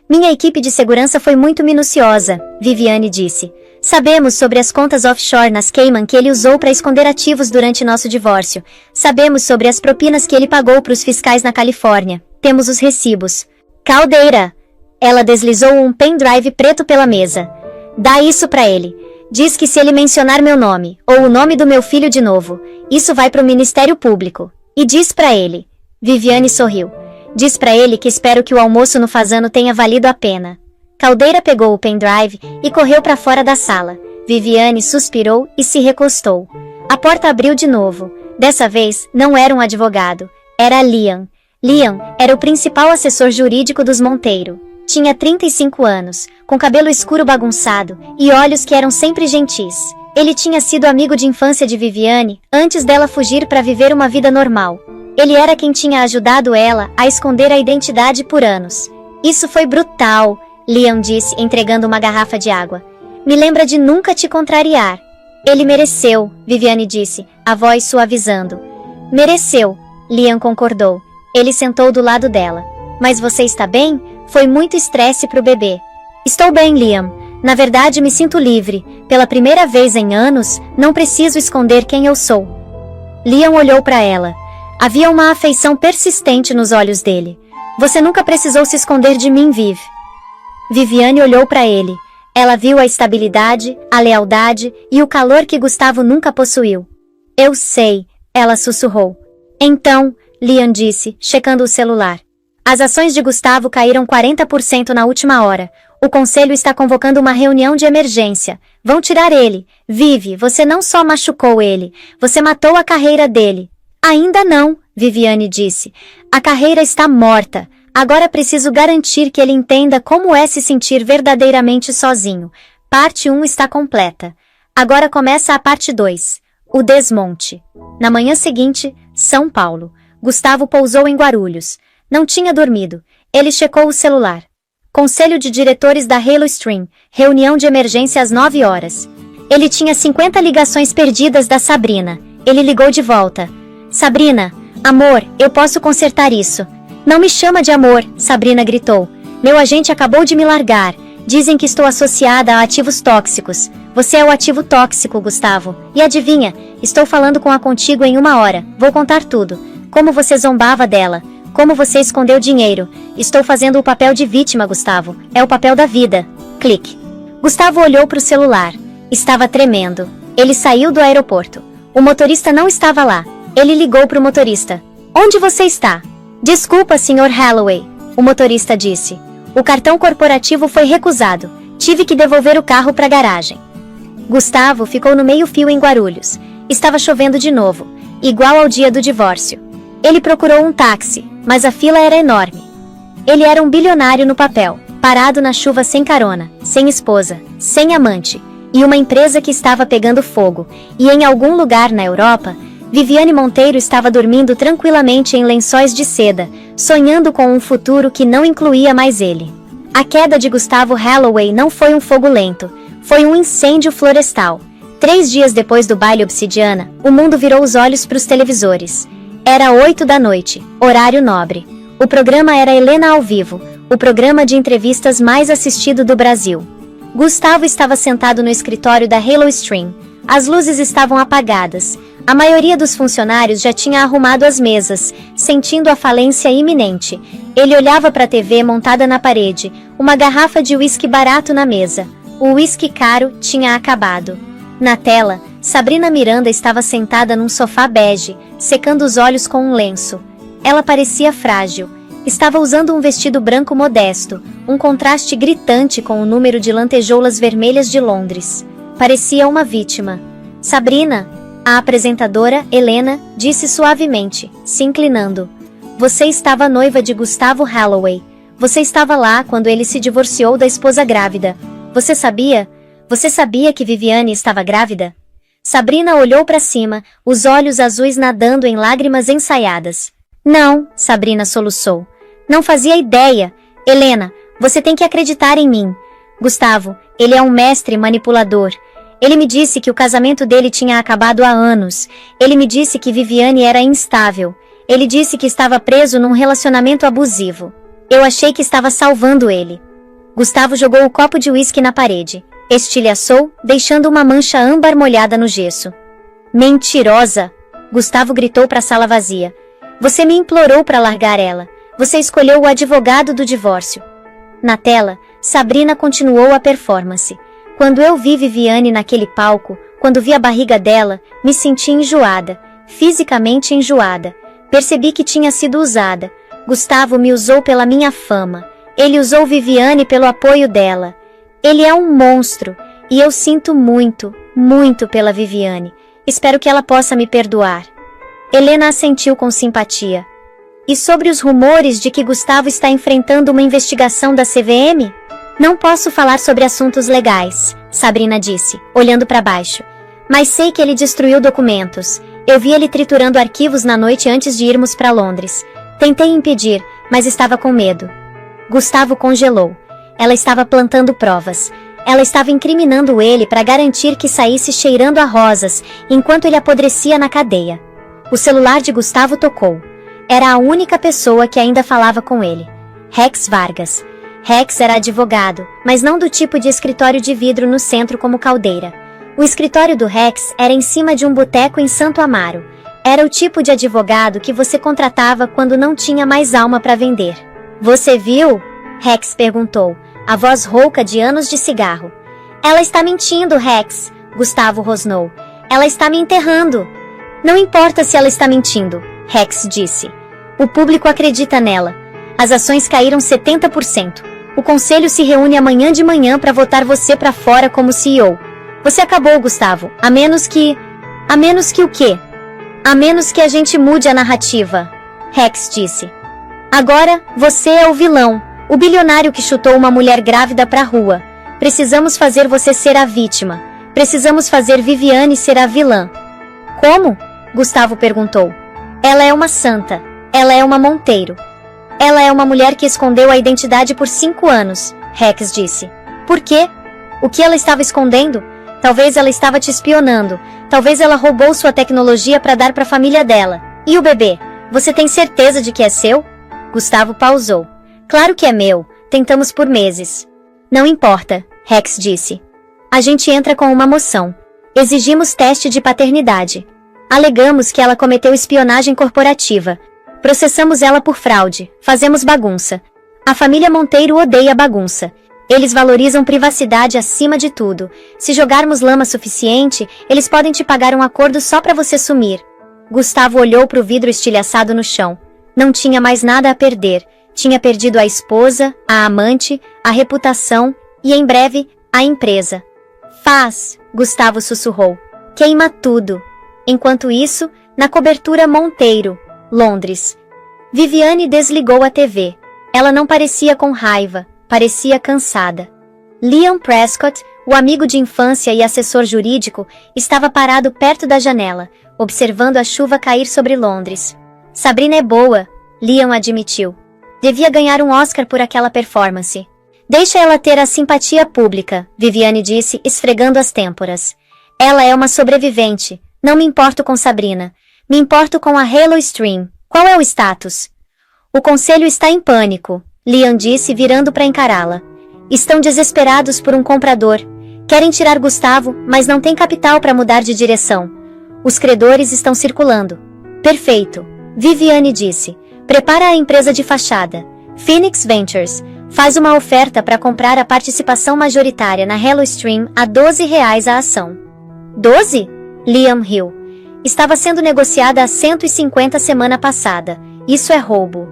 Minha equipe de segurança foi muito minuciosa, Viviane disse. Sabemos sobre as contas offshore nas Cayman que ele usou para esconder ativos durante nosso divórcio. Sabemos sobre as propinas que ele pagou para os fiscais na Califórnia. Temos os recibos. Caldeira! Ela deslizou um pendrive preto pela mesa. Dá isso para ele. Diz que se ele mencionar meu nome, ou o nome do meu filho de novo, isso vai para o Ministério Público. E diz para ele. Viviane sorriu. Diz para ele que espero que o almoço no Fazano tenha valido a pena. Caldeira pegou o pendrive e correu para fora da sala. Viviane suspirou e se recostou. A porta abriu de novo. Dessa vez, não era um advogado. Era Liam. Liam era o principal assessor jurídico dos Monteiro. Tinha 35 anos, com cabelo escuro bagunçado e olhos que eram sempre gentis. Ele tinha sido amigo de infância de Viviane antes dela fugir para viver uma vida normal. Ele era quem tinha ajudado ela a esconder a identidade por anos. Isso foi brutal, Liam disse, entregando uma garrafa de água. Me lembra de nunca te contrariar. Ele mereceu, Viviane disse, a voz suavizando. Mereceu, Liam concordou. Ele sentou do lado dela. Mas você está bem? Foi muito estresse pro bebê. Estou bem, Liam. Na verdade, me sinto livre. Pela primeira vez em anos, não preciso esconder quem eu sou. Liam olhou para ela. Havia uma afeição persistente nos olhos dele. Você nunca precisou se esconder de mim, Viv. Viviane olhou para ele. Ela viu a estabilidade, a lealdade e o calor que Gustavo nunca possuiu. Eu sei, ela sussurrou. Então, Liam disse, checando o celular. As ações de Gustavo caíram 40% na última hora. O conselho está convocando uma reunião de emergência. Vão tirar ele. Vivi, você não só machucou ele, você matou a carreira dele. Ainda não, Viviane disse. A carreira está morta. Agora preciso garantir que ele entenda como é se sentir verdadeiramente sozinho. Parte 1 está completa. Agora começa a parte 2. O desmonte. Na manhã seguinte, São Paulo. Gustavo pousou em Guarulhos. Não tinha dormido. Ele checou o celular. Conselho de diretores da Halo Stream. Reunião de emergência às 9 horas. Ele tinha 50 ligações perdidas da Sabrina. Ele ligou de volta. Sabrina, amor, eu posso consertar isso. Não me chama de amor, Sabrina gritou. Meu agente acabou de me largar. Dizem que estou associada a ativos tóxicos. Você é o ativo tóxico, Gustavo. E adivinha, estou falando com a Contigo em 1 hora. Vou contar tudo. Como você zombava dela. Como você escondeu dinheiro. Estou fazendo o papel de vítima, Gustavo. É o papel da vida. Clique. Gustavo olhou para o celular. Estava tremendo. Ele saiu do aeroporto. O motorista não estava lá. Ele ligou para o motorista. Onde você está? Desculpa, Sr. Holloway. O motorista disse. O cartão corporativo foi recusado. Tive que devolver o carro para a garagem. Gustavo ficou no meio-fio em Guarulhos. Estava chovendo de novo. Igual ao dia do divórcio. Ele procurou um táxi, mas a fila era enorme. Ele era um bilionário no papel, parado na chuva sem carona, sem esposa, sem amante, e uma empresa que estava pegando fogo, e em algum lugar na Europa, Viviane Monteiro estava dormindo tranquilamente em lençóis de seda, sonhando com um futuro que não incluía mais ele. A queda de Gustavo Holloway não foi um fogo lento, foi um incêndio florestal. 3 dias depois do baile Obsidiana, o mundo virou os olhos para os televisores. Era 8 da noite, horário nobre. O programa era Helena ao vivo, o programa de entrevistas mais assistido do Brasil. Gustavo estava sentado no escritório da Halo Stream. As luzes estavam apagadas. A maioria dos funcionários já tinha arrumado as mesas, sentindo a falência iminente. Ele olhava para a TV montada na parede, uma garrafa de uísque barato na mesa. O uísque caro tinha acabado. Na tela, Sabrina Miranda estava sentada num sofá bege, secando os olhos com um lenço. Ela parecia frágil. Estava usando um vestido branco modesto, um contraste gritante com o número de lantejoulas vermelhas de Londres. Parecia uma vítima. Sabrina, a apresentadora, Helena, disse suavemente, se inclinando. Você estava noiva de Gustavo Holloway. Você estava lá quando ele se divorciou da esposa grávida. Você sabia? Você sabia que Viviane estava grávida? Sabrina olhou para cima, os olhos azuis nadando em lágrimas ensaiadas. Não, Sabrina soluçou. Não fazia ideia. Helena, você tem que acreditar em mim. Gustavo, ele é um mestre manipulador. Ele me disse que o casamento dele tinha acabado há anos. Ele me disse que Viviane era instável. Ele disse que estava preso num relacionamento abusivo. Eu achei que estava salvando ele. Gustavo jogou o copo de uísque na parede. Estilhaçou, deixando uma mancha âmbar molhada no gesso. Mentirosa! Gustavo gritou para a sala vazia. Você me implorou para largar ela. Você escolheu o advogado do divórcio. Na tela, Sabrina continuou a performance. Quando eu vi Viviane naquele palco, quando vi a barriga dela, me senti enjoada, fisicamente enjoada. Percebi que tinha sido usada. Gustavo me usou pela minha fama. Ele usou Viviane pelo apoio dela. Ele é um monstro, e eu sinto muito, muito pela Viviane. Espero que ela possa me perdoar. Helena assentiu com simpatia. E sobre os rumores de que Gustavo está enfrentando uma investigação da CVM? Não posso falar sobre assuntos legais, Sabrina disse, olhando para baixo. Mas sei que ele destruiu documentos. Eu vi ele triturando arquivos na noite antes de irmos para Londres. Tentei impedir, mas estava com medo. Gustavo congelou. Ela estava plantando provas. Ela estava incriminando ele para garantir que saísse cheirando a rosas, enquanto ele apodrecia na cadeia. O celular de Gustavo tocou. Era a única pessoa que ainda falava com ele. Rex Vargas. Rex era advogado, mas não do tipo de escritório de vidro no centro como Caldeira. O escritório do Rex era em cima de um boteco em Santo Amaro. Era o tipo de advogado que você contratava quando não tinha mais alma para vender. Você viu? Rex perguntou, a voz rouca de anos de cigarro. Ela está mentindo, Rex, Gustavo rosnou. Ela está me enterrando. Não importa se ela está mentindo, Rex disse. O público acredita nela. As ações caíram 70%. O conselho se reúne amanhã de manhã para votar você para fora como CEO. Você acabou, Gustavo. A menos que o quê? A menos que a gente mude a narrativa, Rex disse. Agora, você é o vilão, o bilionário que chutou uma mulher grávida pra rua. Precisamos fazer você ser a vítima. Precisamos fazer Viviane ser a vilã. Como? Gustavo perguntou. Ela é uma santa. Ela é uma Monteiro. Ela é uma mulher que escondeu a identidade por 5 anos, Rex disse. Por quê? O que ela estava escondendo? Talvez ela estava te espionando. Talvez ela roubou sua tecnologia para dar para a família dela. E o bebê? Você tem certeza de que é seu? Gustavo pausou. Claro que é meu. Tentamos por meses. Não importa, Rex disse. A gente entra com uma moção. Exigimos teste de paternidade. Alegamos que ela cometeu espionagem corporativa. Processamos ela por fraude. Fazemos bagunça. A família Monteiro odeia bagunça. Eles valorizam privacidade acima de tudo. Se jogarmos lama suficiente, eles podem te pagar um acordo só para você sumir. Gustavo olhou para o vidro estilhaçado no chão. Não tinha mais nada a perder. Tinha perdido a esposa, a amante, a reputação e, em breve, a empresa. Faz, Gustavo sussurrou. Queima tudo. Enquanto isso, na cobertura Monteiro, Londres. Viviane desligou a TV. Ela não parecia com raiva, parecia cansada. Liam Prescott, o amigo de infância e assessor jurídico, estava parado perto da janela, observando a chuva cair sobre Londres. Sabrina é boa, Liam admitiu. Devia ganhar um Oscar por aquela performance. Deixa ela ter a simpatia pública, Viviane disse, esfregando as têmporas. Ela é uma sobrevivente. Não me importo com Sabrina. Me importo com a Halo Stream. Qual é o status? O conselho está em pânico, Liam disse, virando para encará-la. Estão desesperados por um comprador. Querem tirar Gustavo, mas não têm capital para mudar de direção. Os credores estão circulando. Perfeito, Viviane disse. Prepara a empresa de fachada. Phoenix Ventures. Faz uma oferta para comprar a participação majoritária na Halo Stream a R$12 a ação. 12? Liam riu. Estava sendo negociada a 150 semana passada. Isso é roubo.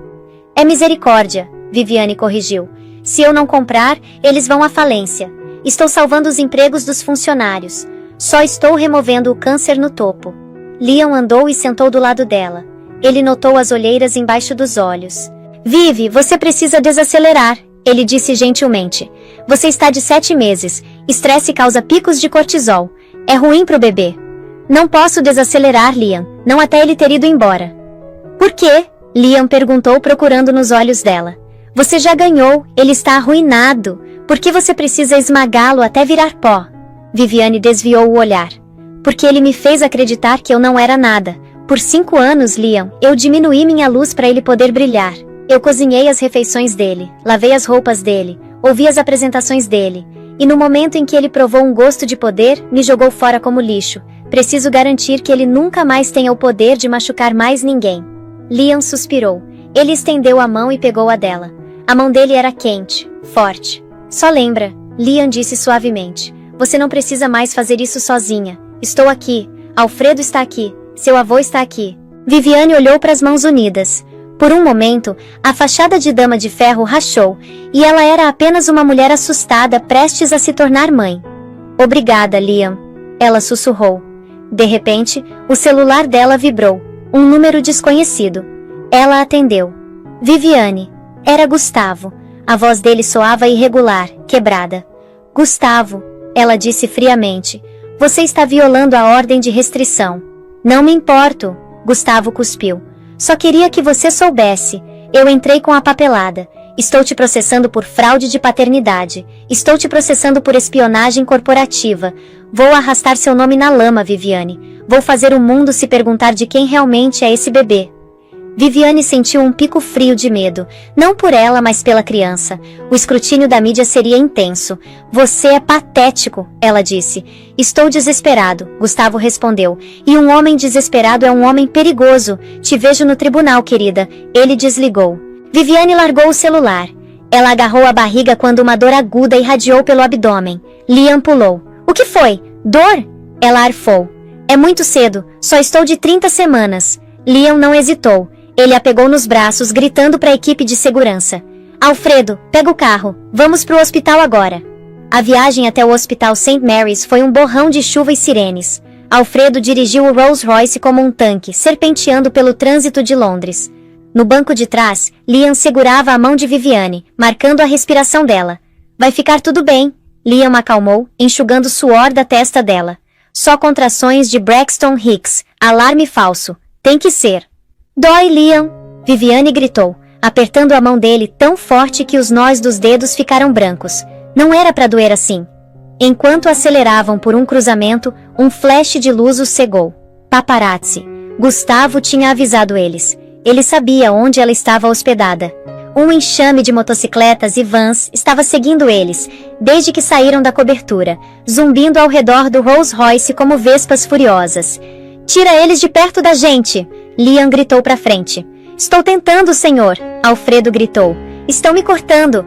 É misericórdia, Viviane corrigiu. Se eu não comprar, eles vão à falência. Estou salvando os empregos dos funcionários. Só estou removendo o câncer no topo. Liam andou e sentou do lado dela. Ele notou as olheiras embaixo dos olhos. Vivi, você precisa desacelerar, ele disse gentilmente. Você está de 7 meses. Estresse causa picos de cortisol. É ruim pro bebê. Não posso desacelerar, Liam. Não até ele ter ido embora. Por quê? Liam perguntou procurando nos olhos dela. Você já ganhou, ele está arruinado. Por que você precisa esmagá-lo até virar pó? Viviane desviou o olhar. Porque ele me fez acreditar que eu não era nada. Por 5 anos, Liam, eu diminuí minha luz para ele poder brilhar. Eu cozinhei as refeições dele, lavei as roupas dele, ouvi as apresentações dele. E no momento em que ele provou um gosto de poder, me jogou fora como lixo. Preciso garantir que ele nunca mais tenha o poder de machucar mais ninguém. Liam suspirou. Ele estendeu a mão e pegou a dela. A mão dele era quente, forte. Só lembra, Liam disse suavemente. Você não precisa mais fazer isso sozinha. Estou aqui. Alfredo está aqui. Seu avô está aqui. Viviane olhou para as mãos unidas. Por um momento, a fachada de Dama de Ferro rachou, e ela era apenas uma mulher assustada prestes a se tornar mãe. Obrigada, Liam. Ela sussurrou. De repente, o celular dela vibrou. Um número desconhecido. Ela atendeu. Viviane. Era Gustavo. A voz dele soava irregular, quebrada. Gustavo, ela disse friamente. Você está violando a ordem de restrição. Não me importo, Gustavo cuspiu. Só queria que você soubesse. Eu entrei com a papelada. Estou te processando por fraude de paternidade. Estou te processando por espionagem corporativa. Vou arrastar seu nome na lama, Viviane. Vou fazer o mundo se perguntar de quem realmente é esse bebê. Viviane sentiu um pico frio de medo, não por ela, mas pela criança. O escrutínio da mídia seria intenso. Você é patético, ela disse. Estou desesperado, Gustavo respondeu. E um homem desesperado é um homem perigoso. Te vejo no tribunal, querida. Ele desligou. Viviane largou o celular. Ela agarrou a barriga quando uma dor aguda irradiou pelo abdômen. Liam pulou. O que foi? Dor? Ela arfou. É muito cedo, só estou de 30 semanas. Liam não hesitou. Ele a pegou nos braços, gritando para a equipe de segurança. Alfredo, pega o carro, vamos pro hospital agora. A viagem até o hospital St. Mary's foi um borrão de chuva e sirenes. Alfredo dirigiu o Rolls-Royce como um tanque, serpenteando pelo trânsito de Londres. No banco de trás, Liam segurava a mão de Viviane, marcando a respiração dela. Vai ficar tudo bem, Liam acalmou, enxugando suor da testa dela. Só contrações de Braxton Hicks, alarme falso. Tem que ser. Dói, Liam! Viviane gritou, apertando a mão dele tão forte que os nós dos dedos ficaram brancos. Não era para doer assim. Enquanto aceleravam por um cruzamento, um flash de luz os cegou. Paparazzi. Gustavo tinha avisado eles. Ele sabia onde ela estava hospedada. Um enxame de motocicletas e vans estava seguindo eles, desde que saíram da cobertura, zumbindo ao redor do Rolls-Royce como vespas furiosas. Tira eles de perto da gente! Liam gritou para frente. Estou tentando, senhor! Alfredo gritou. Estão me cortando!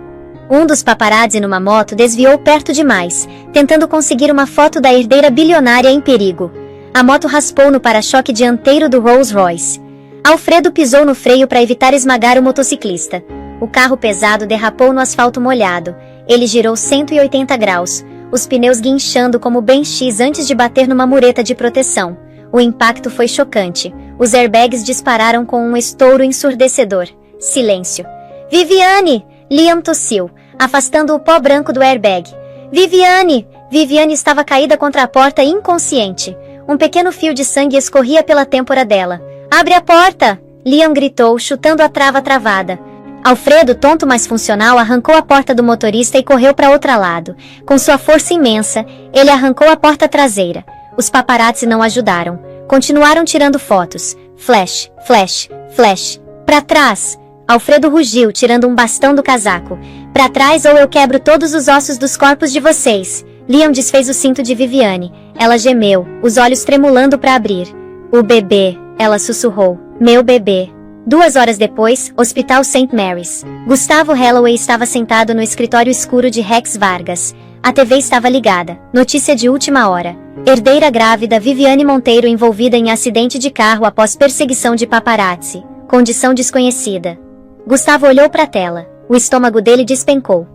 Um dos paparazzi numa moto desviou perto demais, tentando conseguir uma foto da herdeira bilionária em perigo. A moto raspou no para-choque dianteiro do Rolls-Royce. Alfredo pisou no freio para evitar esmagar o motociclista. O carro pesado derrapou no asfalto molhado. Ele girou 180 graus, os pneus guinchando como Ben X antes de bater numa mureta de proteção. O impacto foi chocante. Os airbags dispararam com um estouro ensurdecedor. Silêncio. Viviane! Liam tossiu, afastando o pó branco do airbag. Viviane! Viviane estava caída contra a porta inconsciente. Um pequeno fio de sangue escorria pela têmpora dela. Abre a porta! Liam gritou, chutando a trava travada. Alfredo, tonto mas funcional, arrancou a porta do motorista e correu para outro lado. Com sua força imensa, ele arrancou a porta traseira. Os paparazzi não ajudaram. Continuaram tirando fotos. Flash, flash, flash. Pra trás! Alfredo rugiu, tirando um bastão do casaco. Pra trás ou eu quebro todos os ossos dos corpos de vocês. Liam desfez o cinto de Viviane. Ela gemeu, os olhos tremulando para abrir. O bebê, ela sussurrou. Meu bebê. 2 horas depois, Hospital St. Mary's. Gustavo Halloway estava sentado no escritório escuro de Rex Vargas. A TV estava ligada. Notícia de última hora. Herdeira grávida Viviane Monteiro envolvida em acidente de carro após perseguição de paparazzi. Condição desconhecida. Gustavo olhou para a tela. O estômago dele despencou.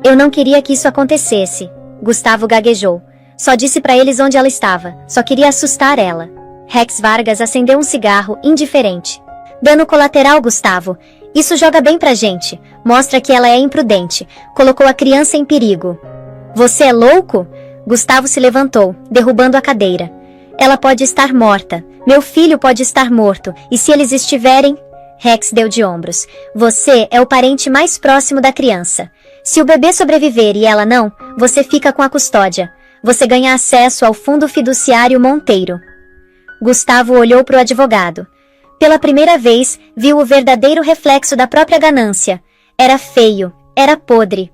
Eu não queria que isso acontecesse. Gustavo gaguejou. Só disse para eles onde ela estava. Só queria assustar ela. Rex Vargas acendeu um cigarro, indiferente. Dano colateral, Gustavo. Isso joga bem pra gente. Mostra que ela é imprudente. Colocou a criança em perigo. Você é louco? Gustavo se levantou, derrubando a cadeira. Ela pode estar morta. Meu filho pode estar morto. E se eles estiverem... Rex deu de ombros. Você é o parente mais próximo da criança. Se o bebê sobreviver e ela não, você fica com a custódia. Você ganha acesso ao fundo fiduciário Monteiro. Gustavo olhou para o advogado. Pela primeira vez, viu o verdadeiro reflexo da própria ganância. Era feio, era podre.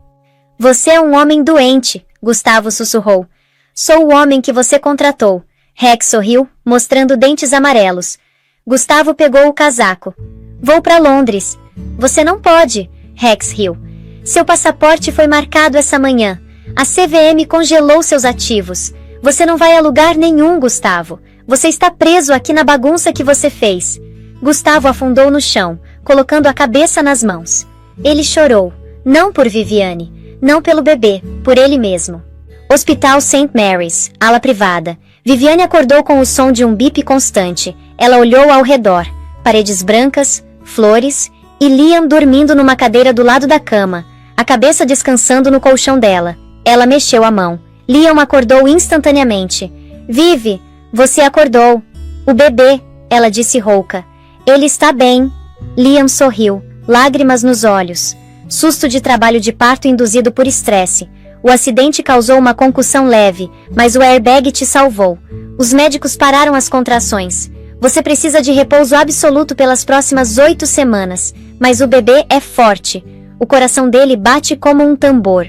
Você é um homem doente, Gustavo sussurrou. Sou o homem que você contratou. Rex sorriu, mostrando dentes amarelos. Gustavo pegou o casaco. Vou para Londres. Você não pode, Rex riu. Seu passaporte foi marcado essa manhã. A CVM congelou seus ativos. Você não vai a lugar nenhum, Gustavo. Você está preso aqui na bagunça que você fez. Gustavo afundou no chão, colocando a cabeça nas mãos. Ele chorou, não por Viviane, não pelo bebê, por ele mesmo. Hospital St. Mary's, ala privada. Viviane acordou com o som de um bip constante. Ela olhou ao redor. Paredes brancas, flores, e Liam dormindo numa cadeira do lado da cama, a cabeça descansando no colchão dela. Ela mexeu a mão. Liam acordou instantaneamente. Vivi, você acordou. O bebê, ela disse rouca. Ele está bem. Liam sorriu, lágrimas nos olhos. Susto de trabalho de parto induzido por estresse. O acidente causou uma concussão leve, mas o airbag te salvou. Os médicos pararam as contrações. Você precisa de repouso absoluto pelas próximas 8 semanas, mas o bebê é forte. O coração dele bate como um tambor.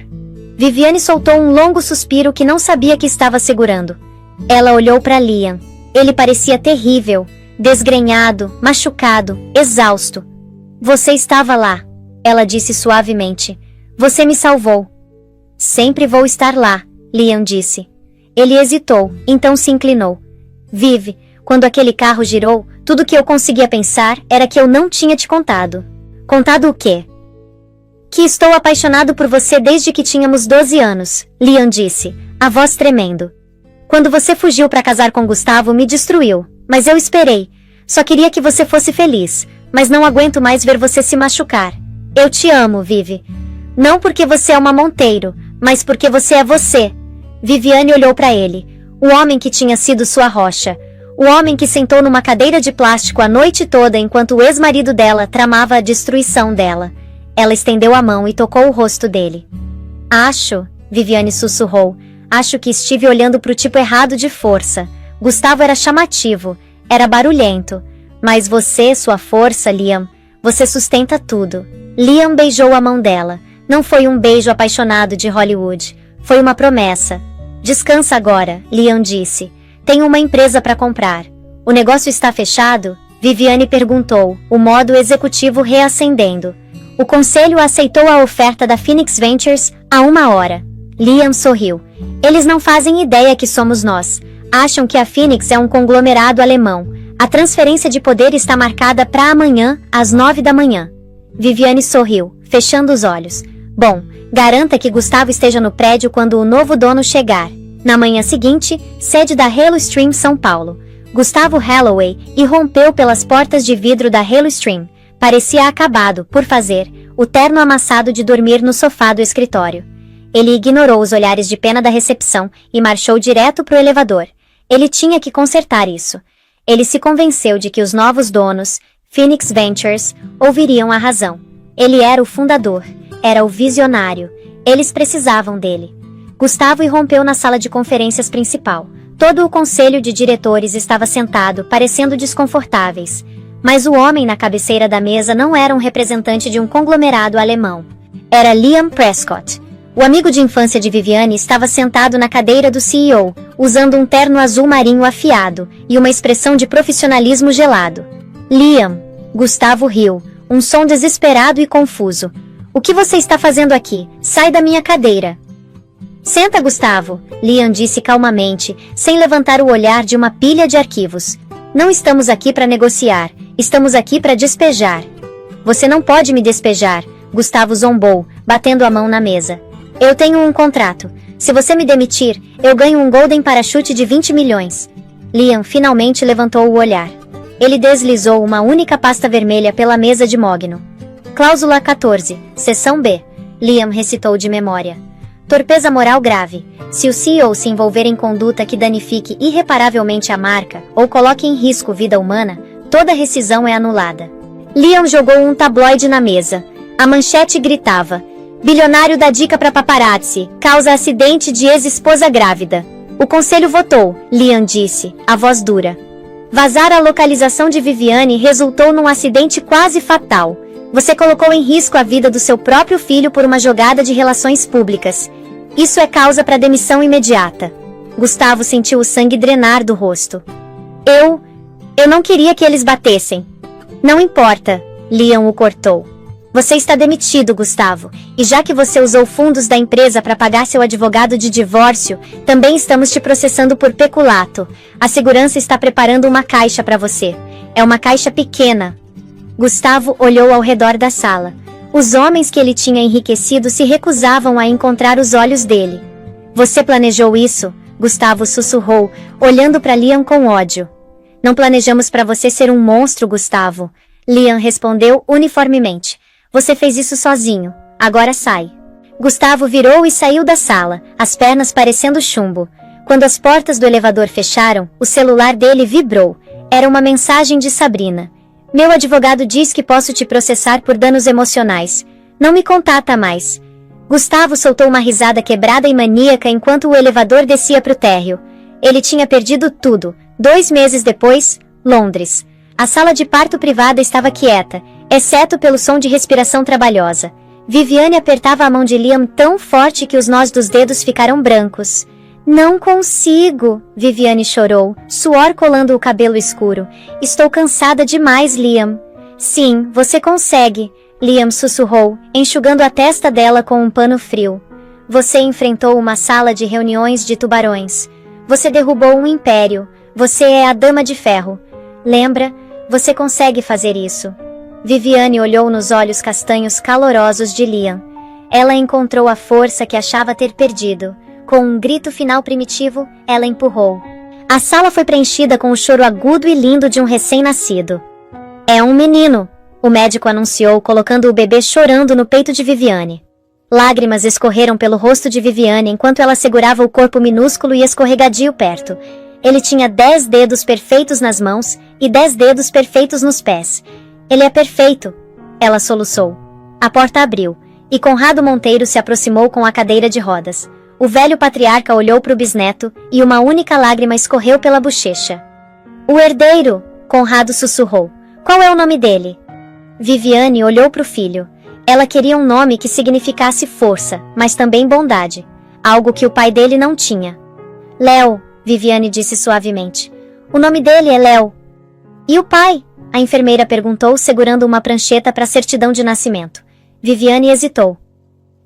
Viviane soltou um longo suspiro que não sabia que estava segurando. Ela olhou para Liam. Ele parecia terrível, desgrenhado, machucado, exausto. Você estava lá, ela disse suavemente. Você me salvou. Sempre vou estar lá, Liam disse. Ele hesitou, então se inclinou. Vive, quando aquele carro girou, tudo que eu conseguia pensar era que eu não tinha te contado. Contado o quê? Que estou apaixonado por você desde que tínhamos 12 anos, Liam disse, a voz tremendo. Quando você fugiu para casar com Gustavo me destruiu, mas eu esperei. Só queria que você fosse feliz, mas não aguento mais ver você se machucar. Eu te amo, Vivi. Não porque você é uma Monteiro, mas porque você é você. Viviane olhou para ele, o homem que tinha sido sua rocha. O homem que sentou numa cadeira de plástico a noite toda enquanto o ex-marido dela tramava a destruição dela. Ela estendeu a mão e tocou o rosto dele. Acho, Viviane sussurrou, acho que estive olhando para o tipo errado de força. Gustavo era chamativo, era barulhento. Mas você, sua força, Liam, você sustenta tudo. Liam beijou a mão dela. Não foi um beijo apaixonado de Hollywood. Foi uma promessa. Descansa agora, Liam disse. Tenho uma empresa para comprar. O negócio está fechado? Viviane perguntou, o modo executivo reacendendo. O conselho aceitou a oferta da Phoenix Ventures há 1 hora. Liam sorriu. Eles não fazem ideia que somos nós. Acham que a Phoenix é um conglomerado alemão. A transferência de poder está marcada para amanhã, às 9 da manhã. Viviane sorriu, fechando os olhos. Bom, garanta que Gustavo esteja no prédio quando o novo dono chegar. Na manhã seguinte, sede da Halo Stream São Paulo. Gustavo Holloway irrompeu pelas portas de vidro da Halo Stream. Parecia acabado, por fazer, o terno amassado de dormir no sofá do escritório. Ele ignorou os olhares de pena da recepção e marchou direto para o elevador. Ele tinha que consertar isso. Ele se convenceu de que os novos donos, Phoenix Ventures, ouviriam a razão. Ele era o fundador, era o visionário. Eles precisavam dele. Gustavo irrompeu na sala de conferências principal. Todo o conselho de diretores estava sentado, parecendo desconfortáveis. Mas o homem na cabeceira da mesa não era um representante de um conglomerado alemão. Era Liam Prescott. O amigo de infância de Viviane estava sentado na cadeira do CEO, usando um terno azul marinho afiado e uma expressão de profissionalismo gelado. Liam, Gustavo riu, um som desesperado e confuso. O que você está fazendo aqui? Sai da minha cadeira. Senta, Gustavo, Liam disse calmamente, sem levantar o olhar de uma pilha de arquivos. Não estamos aqui para negociar, estamos aqui para despejar. Você não pode me despejar, Gustavo zombou, batendo a mão na mesa. Eu tenho um contrato. Se você me demitir, eu ganho um Golden Parachute de 20 milhões. Liam finalmente levantou o olhar. Ele deslizou uma única pasta vermelha pela mesa de mogno. Cláusula 14, seção B. Liam recitou de memória. Torpeza moral grave. Se o CEO se envolver em conduta que danifique irreparavelmente a marca ou coloque em risco vida humana, toda rescisão é anulada. Liam jogou um tabloide na mesa. A manchete gritava: bilionário dá dica para paparazzi, causa acidente de ex-esposa grávida. O conselho votou, Liam disse, a voz dura. Vazar a localização de Viviane resultou num acidente quase fatal. Você colocou em risco a vida do seu próprio filho por uma jogada de relações públicas. Isso é causa para demissão imediata. Gustavo sentiu o sangue drenar do rosto. Eu não queria que eles batessem. Não importa, Liam o cortou. Você está demitido, Gustavo, e já que você usou fundos da empresa para pagar seu advogado de divórcio, também estamos te processando por peculato. A segurança está preparando uma caixa para você. É uma caixa pequena. Gustavo olhou ao redor da sala. Os homens que ele tinha enriquecido se recusavam a encontrar os olhos dele. Você planejou isso? Gustavo sussurrou, olhando para Liam com ódio. Não planejamos para você ser um monstro, Gustavo. Liam respondeu uniformemente. Você fez isso sozinho. Agora sai. Gustavo virou e saiu da sala, as pernas parecendo chumbo. Quando as portas do elevador fecharam, o celular dele vibrou. Era uma mensagem de Sabrina. Meu advogado diz que posso te processar por danos emocionais. Não me contata mais. Gustavo soltou uma risada quebrada e maníaca enquanto o elevador descia para o térreo. Ele tinha perdido tudo. 2 meses depois, Londres. A sala de parto privada estava quieta, exceto pelo som de respiração trabalhosa. Viviane apertava a mão de Liam tão forte que os nós dos dedos ficaram brancos. Não consigo, Viviane chorou, suor colando o cabelo escuro. Estou cansada demais, Liam. Sim, você consegue, Liam sussurrou, enxugando a testa dela com um pano frio. Você enfrentou uma sala de reuniões de tubarões. Você derrubou um império. Você é a Dama de Ferro. Lembra? Você consegue fazer isso. Viviane olhou nos olhos castanhos calorosos de Liam. Ela encontrou a força que achava ter perdido. Com um grito final primitivo, ela empurrou. A sala foi preenchida com o choro agudo e lindo de um recém-nascido. É um menino, o médico anunciou, colocando o bebê chorando no peito de Viviane. Lágrimas escorreram pelo rosto de Viviane enquanto ela segurava o corpo minúsculo e escorregadio perto. Ele tinha 10 dedos perfeitos nas mãos e 10 dedos perfeitos nos pés. Ele é perfeito, ela soluçou. A porta abriu, e Conrado Monteiro se aproximou com a cadeira de rodas. O velho patriarca olhou para o bisneto, e uma única lágrima escorreu pela bochecha. O herdeiro, Conrado sussurrou. Qual é o nome dele? Viviane olhou para o filho. Ela queria um nome que significasse força, mas também bondade. Algo que o pai dele não tinha. Léo, Viviane disse suavemente. O nome dele é Léo. E o pai? A enfermeira perguntou, segurando uma prancheta para a certidão de nascimento. Viviane hesitou.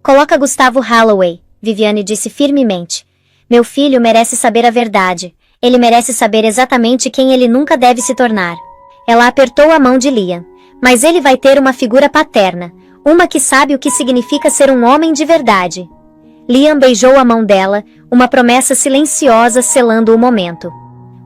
Coloca Gustavo Holloway, Viviane disse firmemente. Meu filho merece saber a verdade. Ele merece saber exatamente quem ele nunca deve se tornar. Ela apertou a mão de Liam. Mas ele vai ter uma figura paterna. Uma que sabe o que significa ser um homem de verdade. Liam beijou a mão dela, uma promessa silenciosa selando o momento.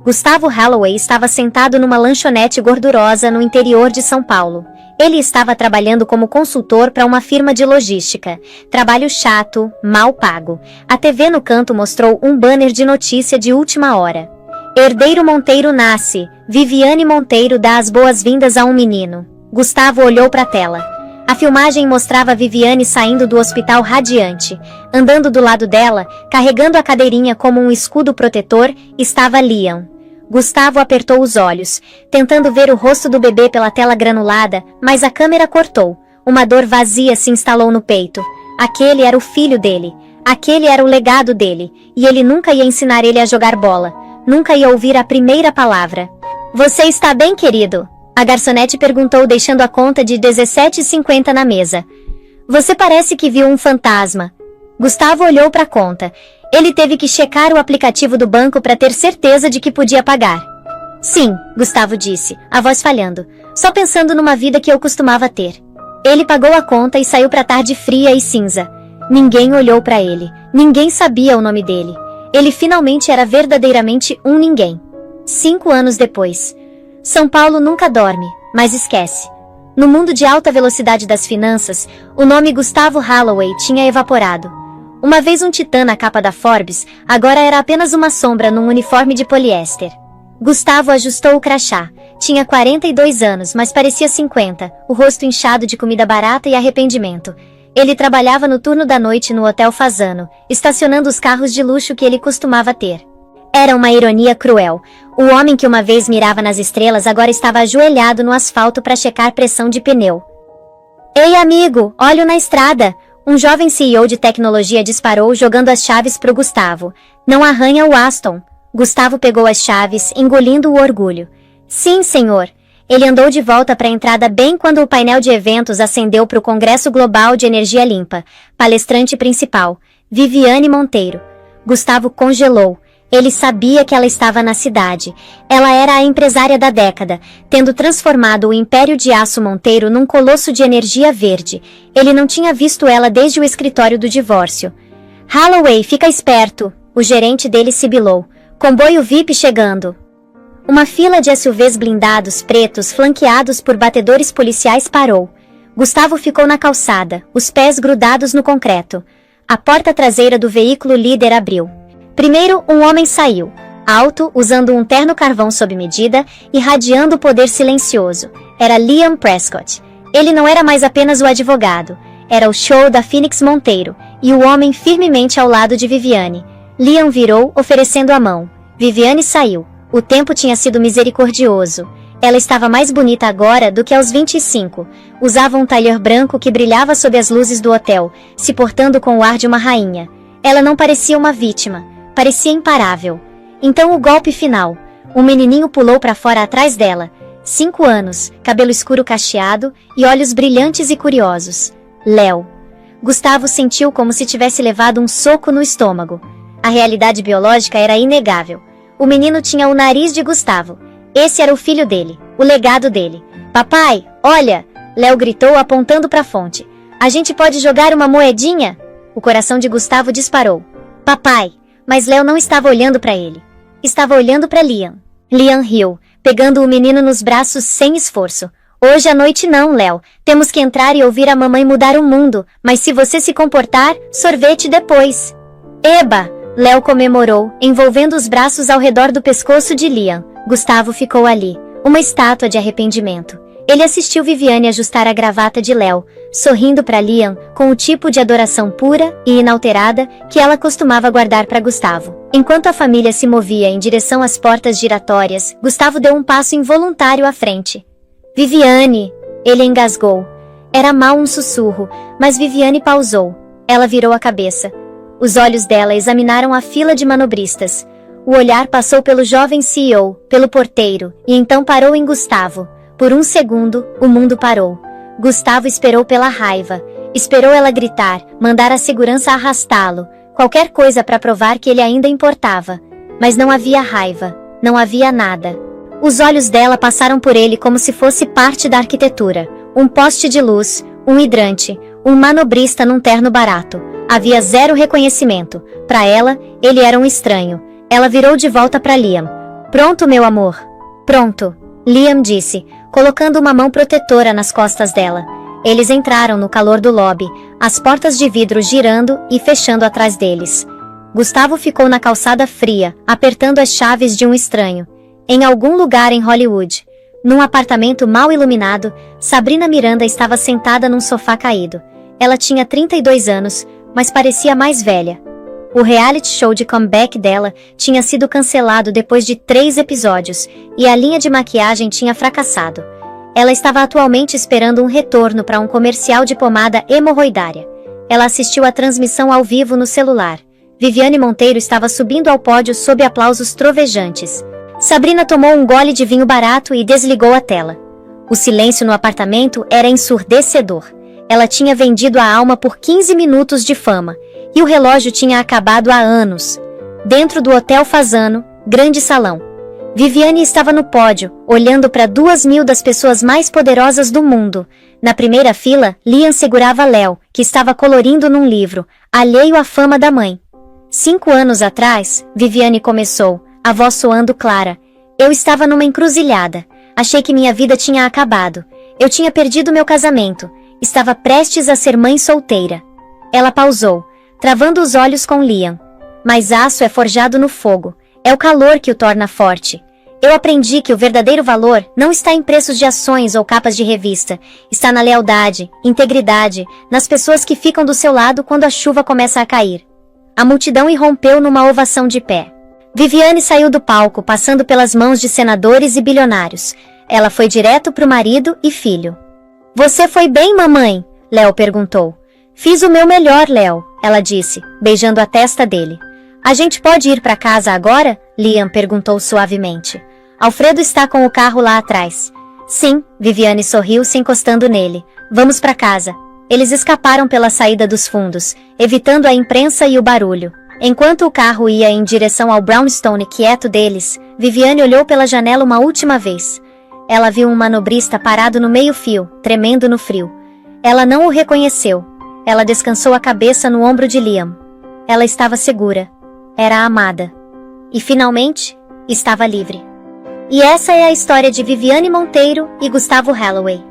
Gustavo Holloway estava sentado numa lanchonete gordurosa no interior de São Paulo. Ele estava trabalhando como consultor para uma firma de logística. Trabalho chato, mal pago. A TV no canto mostrou um banner de notícia de última hora. Herdeiro Monteiro nasce. Viviane Monteiro dá as boas-vindas a um menino. Gustavo olhou para a tela. A filmagem mostrava Viviane saindo do hospital radiante. Andando do lado dela, carregando a cadeirinha como um escudo protetor, estava Liam. Gustavo apertou os olhos, tentando ver o rosto do bebê pela tela granulada, mas a câmera cortou. Uma dor vazia se instalou no peito. Aquele era o filho dele. Aquele era o legado dele. E ele nunca ia ensinar ele a jogar bola. Nunca ia ouvir a primeira palavra. Você está bem, querido? A garçonete perguntou, deixando a conta de 17,50 na mesa. Você parece que viu um fantasma. Gustavo olhou para a conta. Ele teve que checar o aplicativo do banco para ter certeza de que podia pagar. Sim, Gustavo disse, a voz falhando. Só pensando numa vida que eu costumava ter. Ele pagou a conta e saiu para a tarde fria e cinza. Ninguém olhou para ele. Ninguém sabia o nome dele. Ele finalmente era verdadeiramente um ninguém. 5 anos depois. São Paulo nunca dorme, mas esquece. No mundo de alta velocidade das finanças, o nome Gustavo Holloway tinha evaporado. Uma vez um titã na capa da Forbes, agora era apenas uma sombra num uniforme de poliéster. Gustavo ajustou o crachá. Tinha 42 anos, mas parecia 50, o rosto inchado de comida barata e arrependimento. Ele trabalhava no turno da noite no Hotel Fasano, estacionando os carros de luxo que ele costumava ter. Era uma ironia cruel. O homem que uma vez mirava nas estrelas agora estava ajoelhado no asfalto para checar pressão de pneu. Ei, amigo, olho na estrada! Um jovem CEO de tecnologia disparou jogando as chaves pro Gustavo. Não arranha o Aston. Gustavo pegou as chaves, engolindo o orgulho. Sim, senhor. Ele andou de volta para a entrada bem quando o painel de eventos acendeu para o Congresso Global de Energia Limpa. Palestrante principal, Viviane Monteiro. Gustavo congelou. Ele sabia que ela estava na cidade. Ela era a empresária da década, tendo transformado o Império de Aço Monteiro num colosso de energia verde. Ele não tinha visto ela desde o escritório do divórcio. Holloway, fica esperto, o gerente dele sibilou. Comboio VIP chegando. Uma fila de SUVs blindados pretos flanqueados por batedores policiais parou. Gustavo ficou na calçada, os pés grudados no concreto. A porta traseira do veículo líder abriu. Primeiro, um homem saiu, alto, usando um terno carvão sob medida, irradiando poder silencioso. Era Liam Prescott. Ele não era mais apenas o advogado. Era o show da Phoenix Monteiro, e o homem firmemente ao lado de Viviane. Liam virou, oferecendo a mão. Viviane saiu. O tempo tinha sido misericordioso. Ela estava mais bonita agora do que aos 25. Usava um tailleur branco que brilhava sob as luzes do hotel, se portando com o ar de uma rainha. Ela não parecia uma vítima. Parecia imparável. Então o golpe final. Um menininho pulou para fora atrás dela. 5 anos, cabelo escuro cacheado e olhos brilhantes e curiosos. Léo. Gustavo sentiu como se tivesse levado um soco no estômago. A realidade biológica era inegável. O menino tinha o nariz de Gustavo. Esse era o filho dele, o legado dele. Papai, olha! Léo gritou apontando para a fonte. A gente pode jogar uma moedinha? O coração de Gustavo disparou. Papai! Mas Léo não estava olhando para ele. Estava olhando para Liam. Liam riu, pegando o menino nos braços sem esforço. Hoje à noite não, Léo. Temos que entrar e ouvir a mamãe mudar o mundo, mas se você se comportar, sorvete depois. Eba! Léo comemorou, envolvendo os braços ao redor do pescoço de Liam. Gustavo ficou ali, uma estátua de arrependimento. Ele assistiu Viviane ajustar a gravata de Léo, sorrindo para Liam com o tipo de adoração pura e inalterada que ela costumava guardar para Gustavo. Enquanto a família se movia em direção às portas giratórias, Gustavo deu um passo involuntário à frente. Viviane! Ele engasgou. Era mal um sussurro, mas Viviane pausou. Ela virou a cabeça. Os olhos dela examinaram a fila de manobristas. O olhar passou pelo jovem CEO, pelo porteiro, e então parou em Gustavo. Por um segundo, o mundo parou. Gustavo esperou pela raiva. Esperou ela gritar, mandar a segurança arrastá-lo, qualquer coisa para provar que ele ainda importava. Mas não havia raiva, não havia nada. Os olhos dela passaram por ele como se fosse parte da arquitetura. Um poste de luz, um hidrante, um manobrista num terno barato. Havia zero reconhecimento. Para ela, ele era um estranho. Ela virou de volta para Liam. Pronto, meu amor. Pronto, Liam disse, colocando uma mão protetora nas costas dela. Eles entraram no calor do lobby, as portas de vidro girando e fechando atrás deles. Gustavo ficou na calçada fria, apertando as chaves de um estranho. Em algum lugar em Hollywood, num apartamento mal iluminado, Sabrina Miranda estava sentada num sofá caído. Ela tinha 32 anos, mas parecia mais velha. O reality show de comeback dela tinha sido cancelado depois de 3 episódios, e a linha de maquiagem tinha fracassado. Ela estava atualmente esperando um retorno para um comercial de pomada hemorroidária. Ela assistiu à transmissão ao vivo no celular. Viviane Monteiro estava subindo ao pódio sob aplausos trovejantes. Sabrina tomou um gole de vinho barato e desligou a tela. O silêncio no apartamento era ensurdecedor. Ela tinha vendido a alma por 15 minutos de fama, e o relógio tinha acabado há anos. Dentro do Hotel Fasano, grande salão. Viviane estava no pódio, olhando para 2.000 das pessoas mais poderosas do mundo. Na primeira fila, Liam segurava Léo, que estava colorindo num livro, alheio à fama da mãe. 5 anos atrás, Viviane começou, a voz soando clara. Eu estava numa encruzilhada. Achei que minha vida tinha acabado. Eu tinha perdido meu casamento. Estava prestes a ser mãe solteira. Ela pausou, travando os olhos com Liam. Mas aço é forjado no fogo. É o calor que o torna forte. Eu aprendi que o verdadeiro valor não está em preços de ações ou capas de revista. Está na lealdade, integridade, nas pessoas que ficam do seu lado quando a chuva começa a cair. A multidão irrompeu numa ovação de pé. Viviane saiu do palco, passando pelas mãos de senadores e bilionários. Ela foi direto para o marido e filho. Você foi bem, mamãe? Léo perguntou. Fiz o meu melhor, Léo, ela disse, beijando a testa dele. A gente pode ir para casa agora? Liam perguntou suavemente. Alfredo está com o carro lá atrás. Sim, Viviane sorriu se encostando nele. Vamos para casa. Eles escaparam pela saída dos fundos, evitando a imprensa e o barulho. Enquanto o carro ia em direção ao brownstone quieto deles, Viviane olhou pela janela uma última vez. Ela viu um manobrista parado no meio-fio, tremendo no frio. Ela não o reconheceu. Ela descansou a cabeça no ombro de Liam. Ela estava segura. Era amada. E finalmente, estava livre. E essa é a história de Viviane Monteiro e Gustavo Holloway.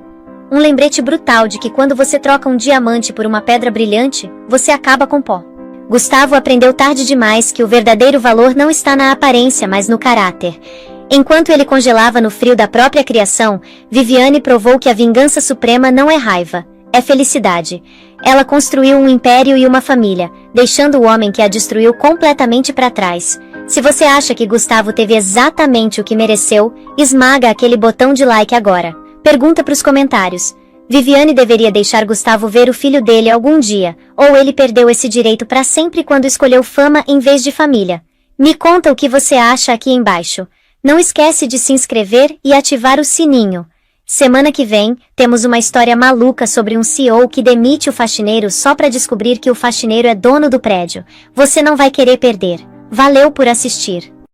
Um lembrete brutal de que quando você troca um diamante por uma pedra brilhante, você acaba com pó. Gustavo aprendeu tarde demais que o verdadeiro valor não está na aparência, mas no caráter. Enquanto ele congelava no frio da própria criação, Viviane provou que a vingança suprema não é raiva, é felicidade. Ela construiu um império e uma família, deixando o homem que a destruiu completamente para trás. Se você acha que Gustavo teve exatamente o que mereceu, esmaga aquele botão de like agora. Pergunta pros comentários. Viviane deveria deixar Gustavo ver o filho dele algum dia, ou ele perdeu esse direito para sempre quando escolheu fama em vez de família? Me conta o que você acha aqui embaixo. Não esquece de se inscrever e ativar o sininho. Semana que vem, temos uma história maluca sobre um CEO que demite o faxineiro só para descobrir que o faxineiro é dono do prédio. Você não vai querer perder. Valeu por assistir.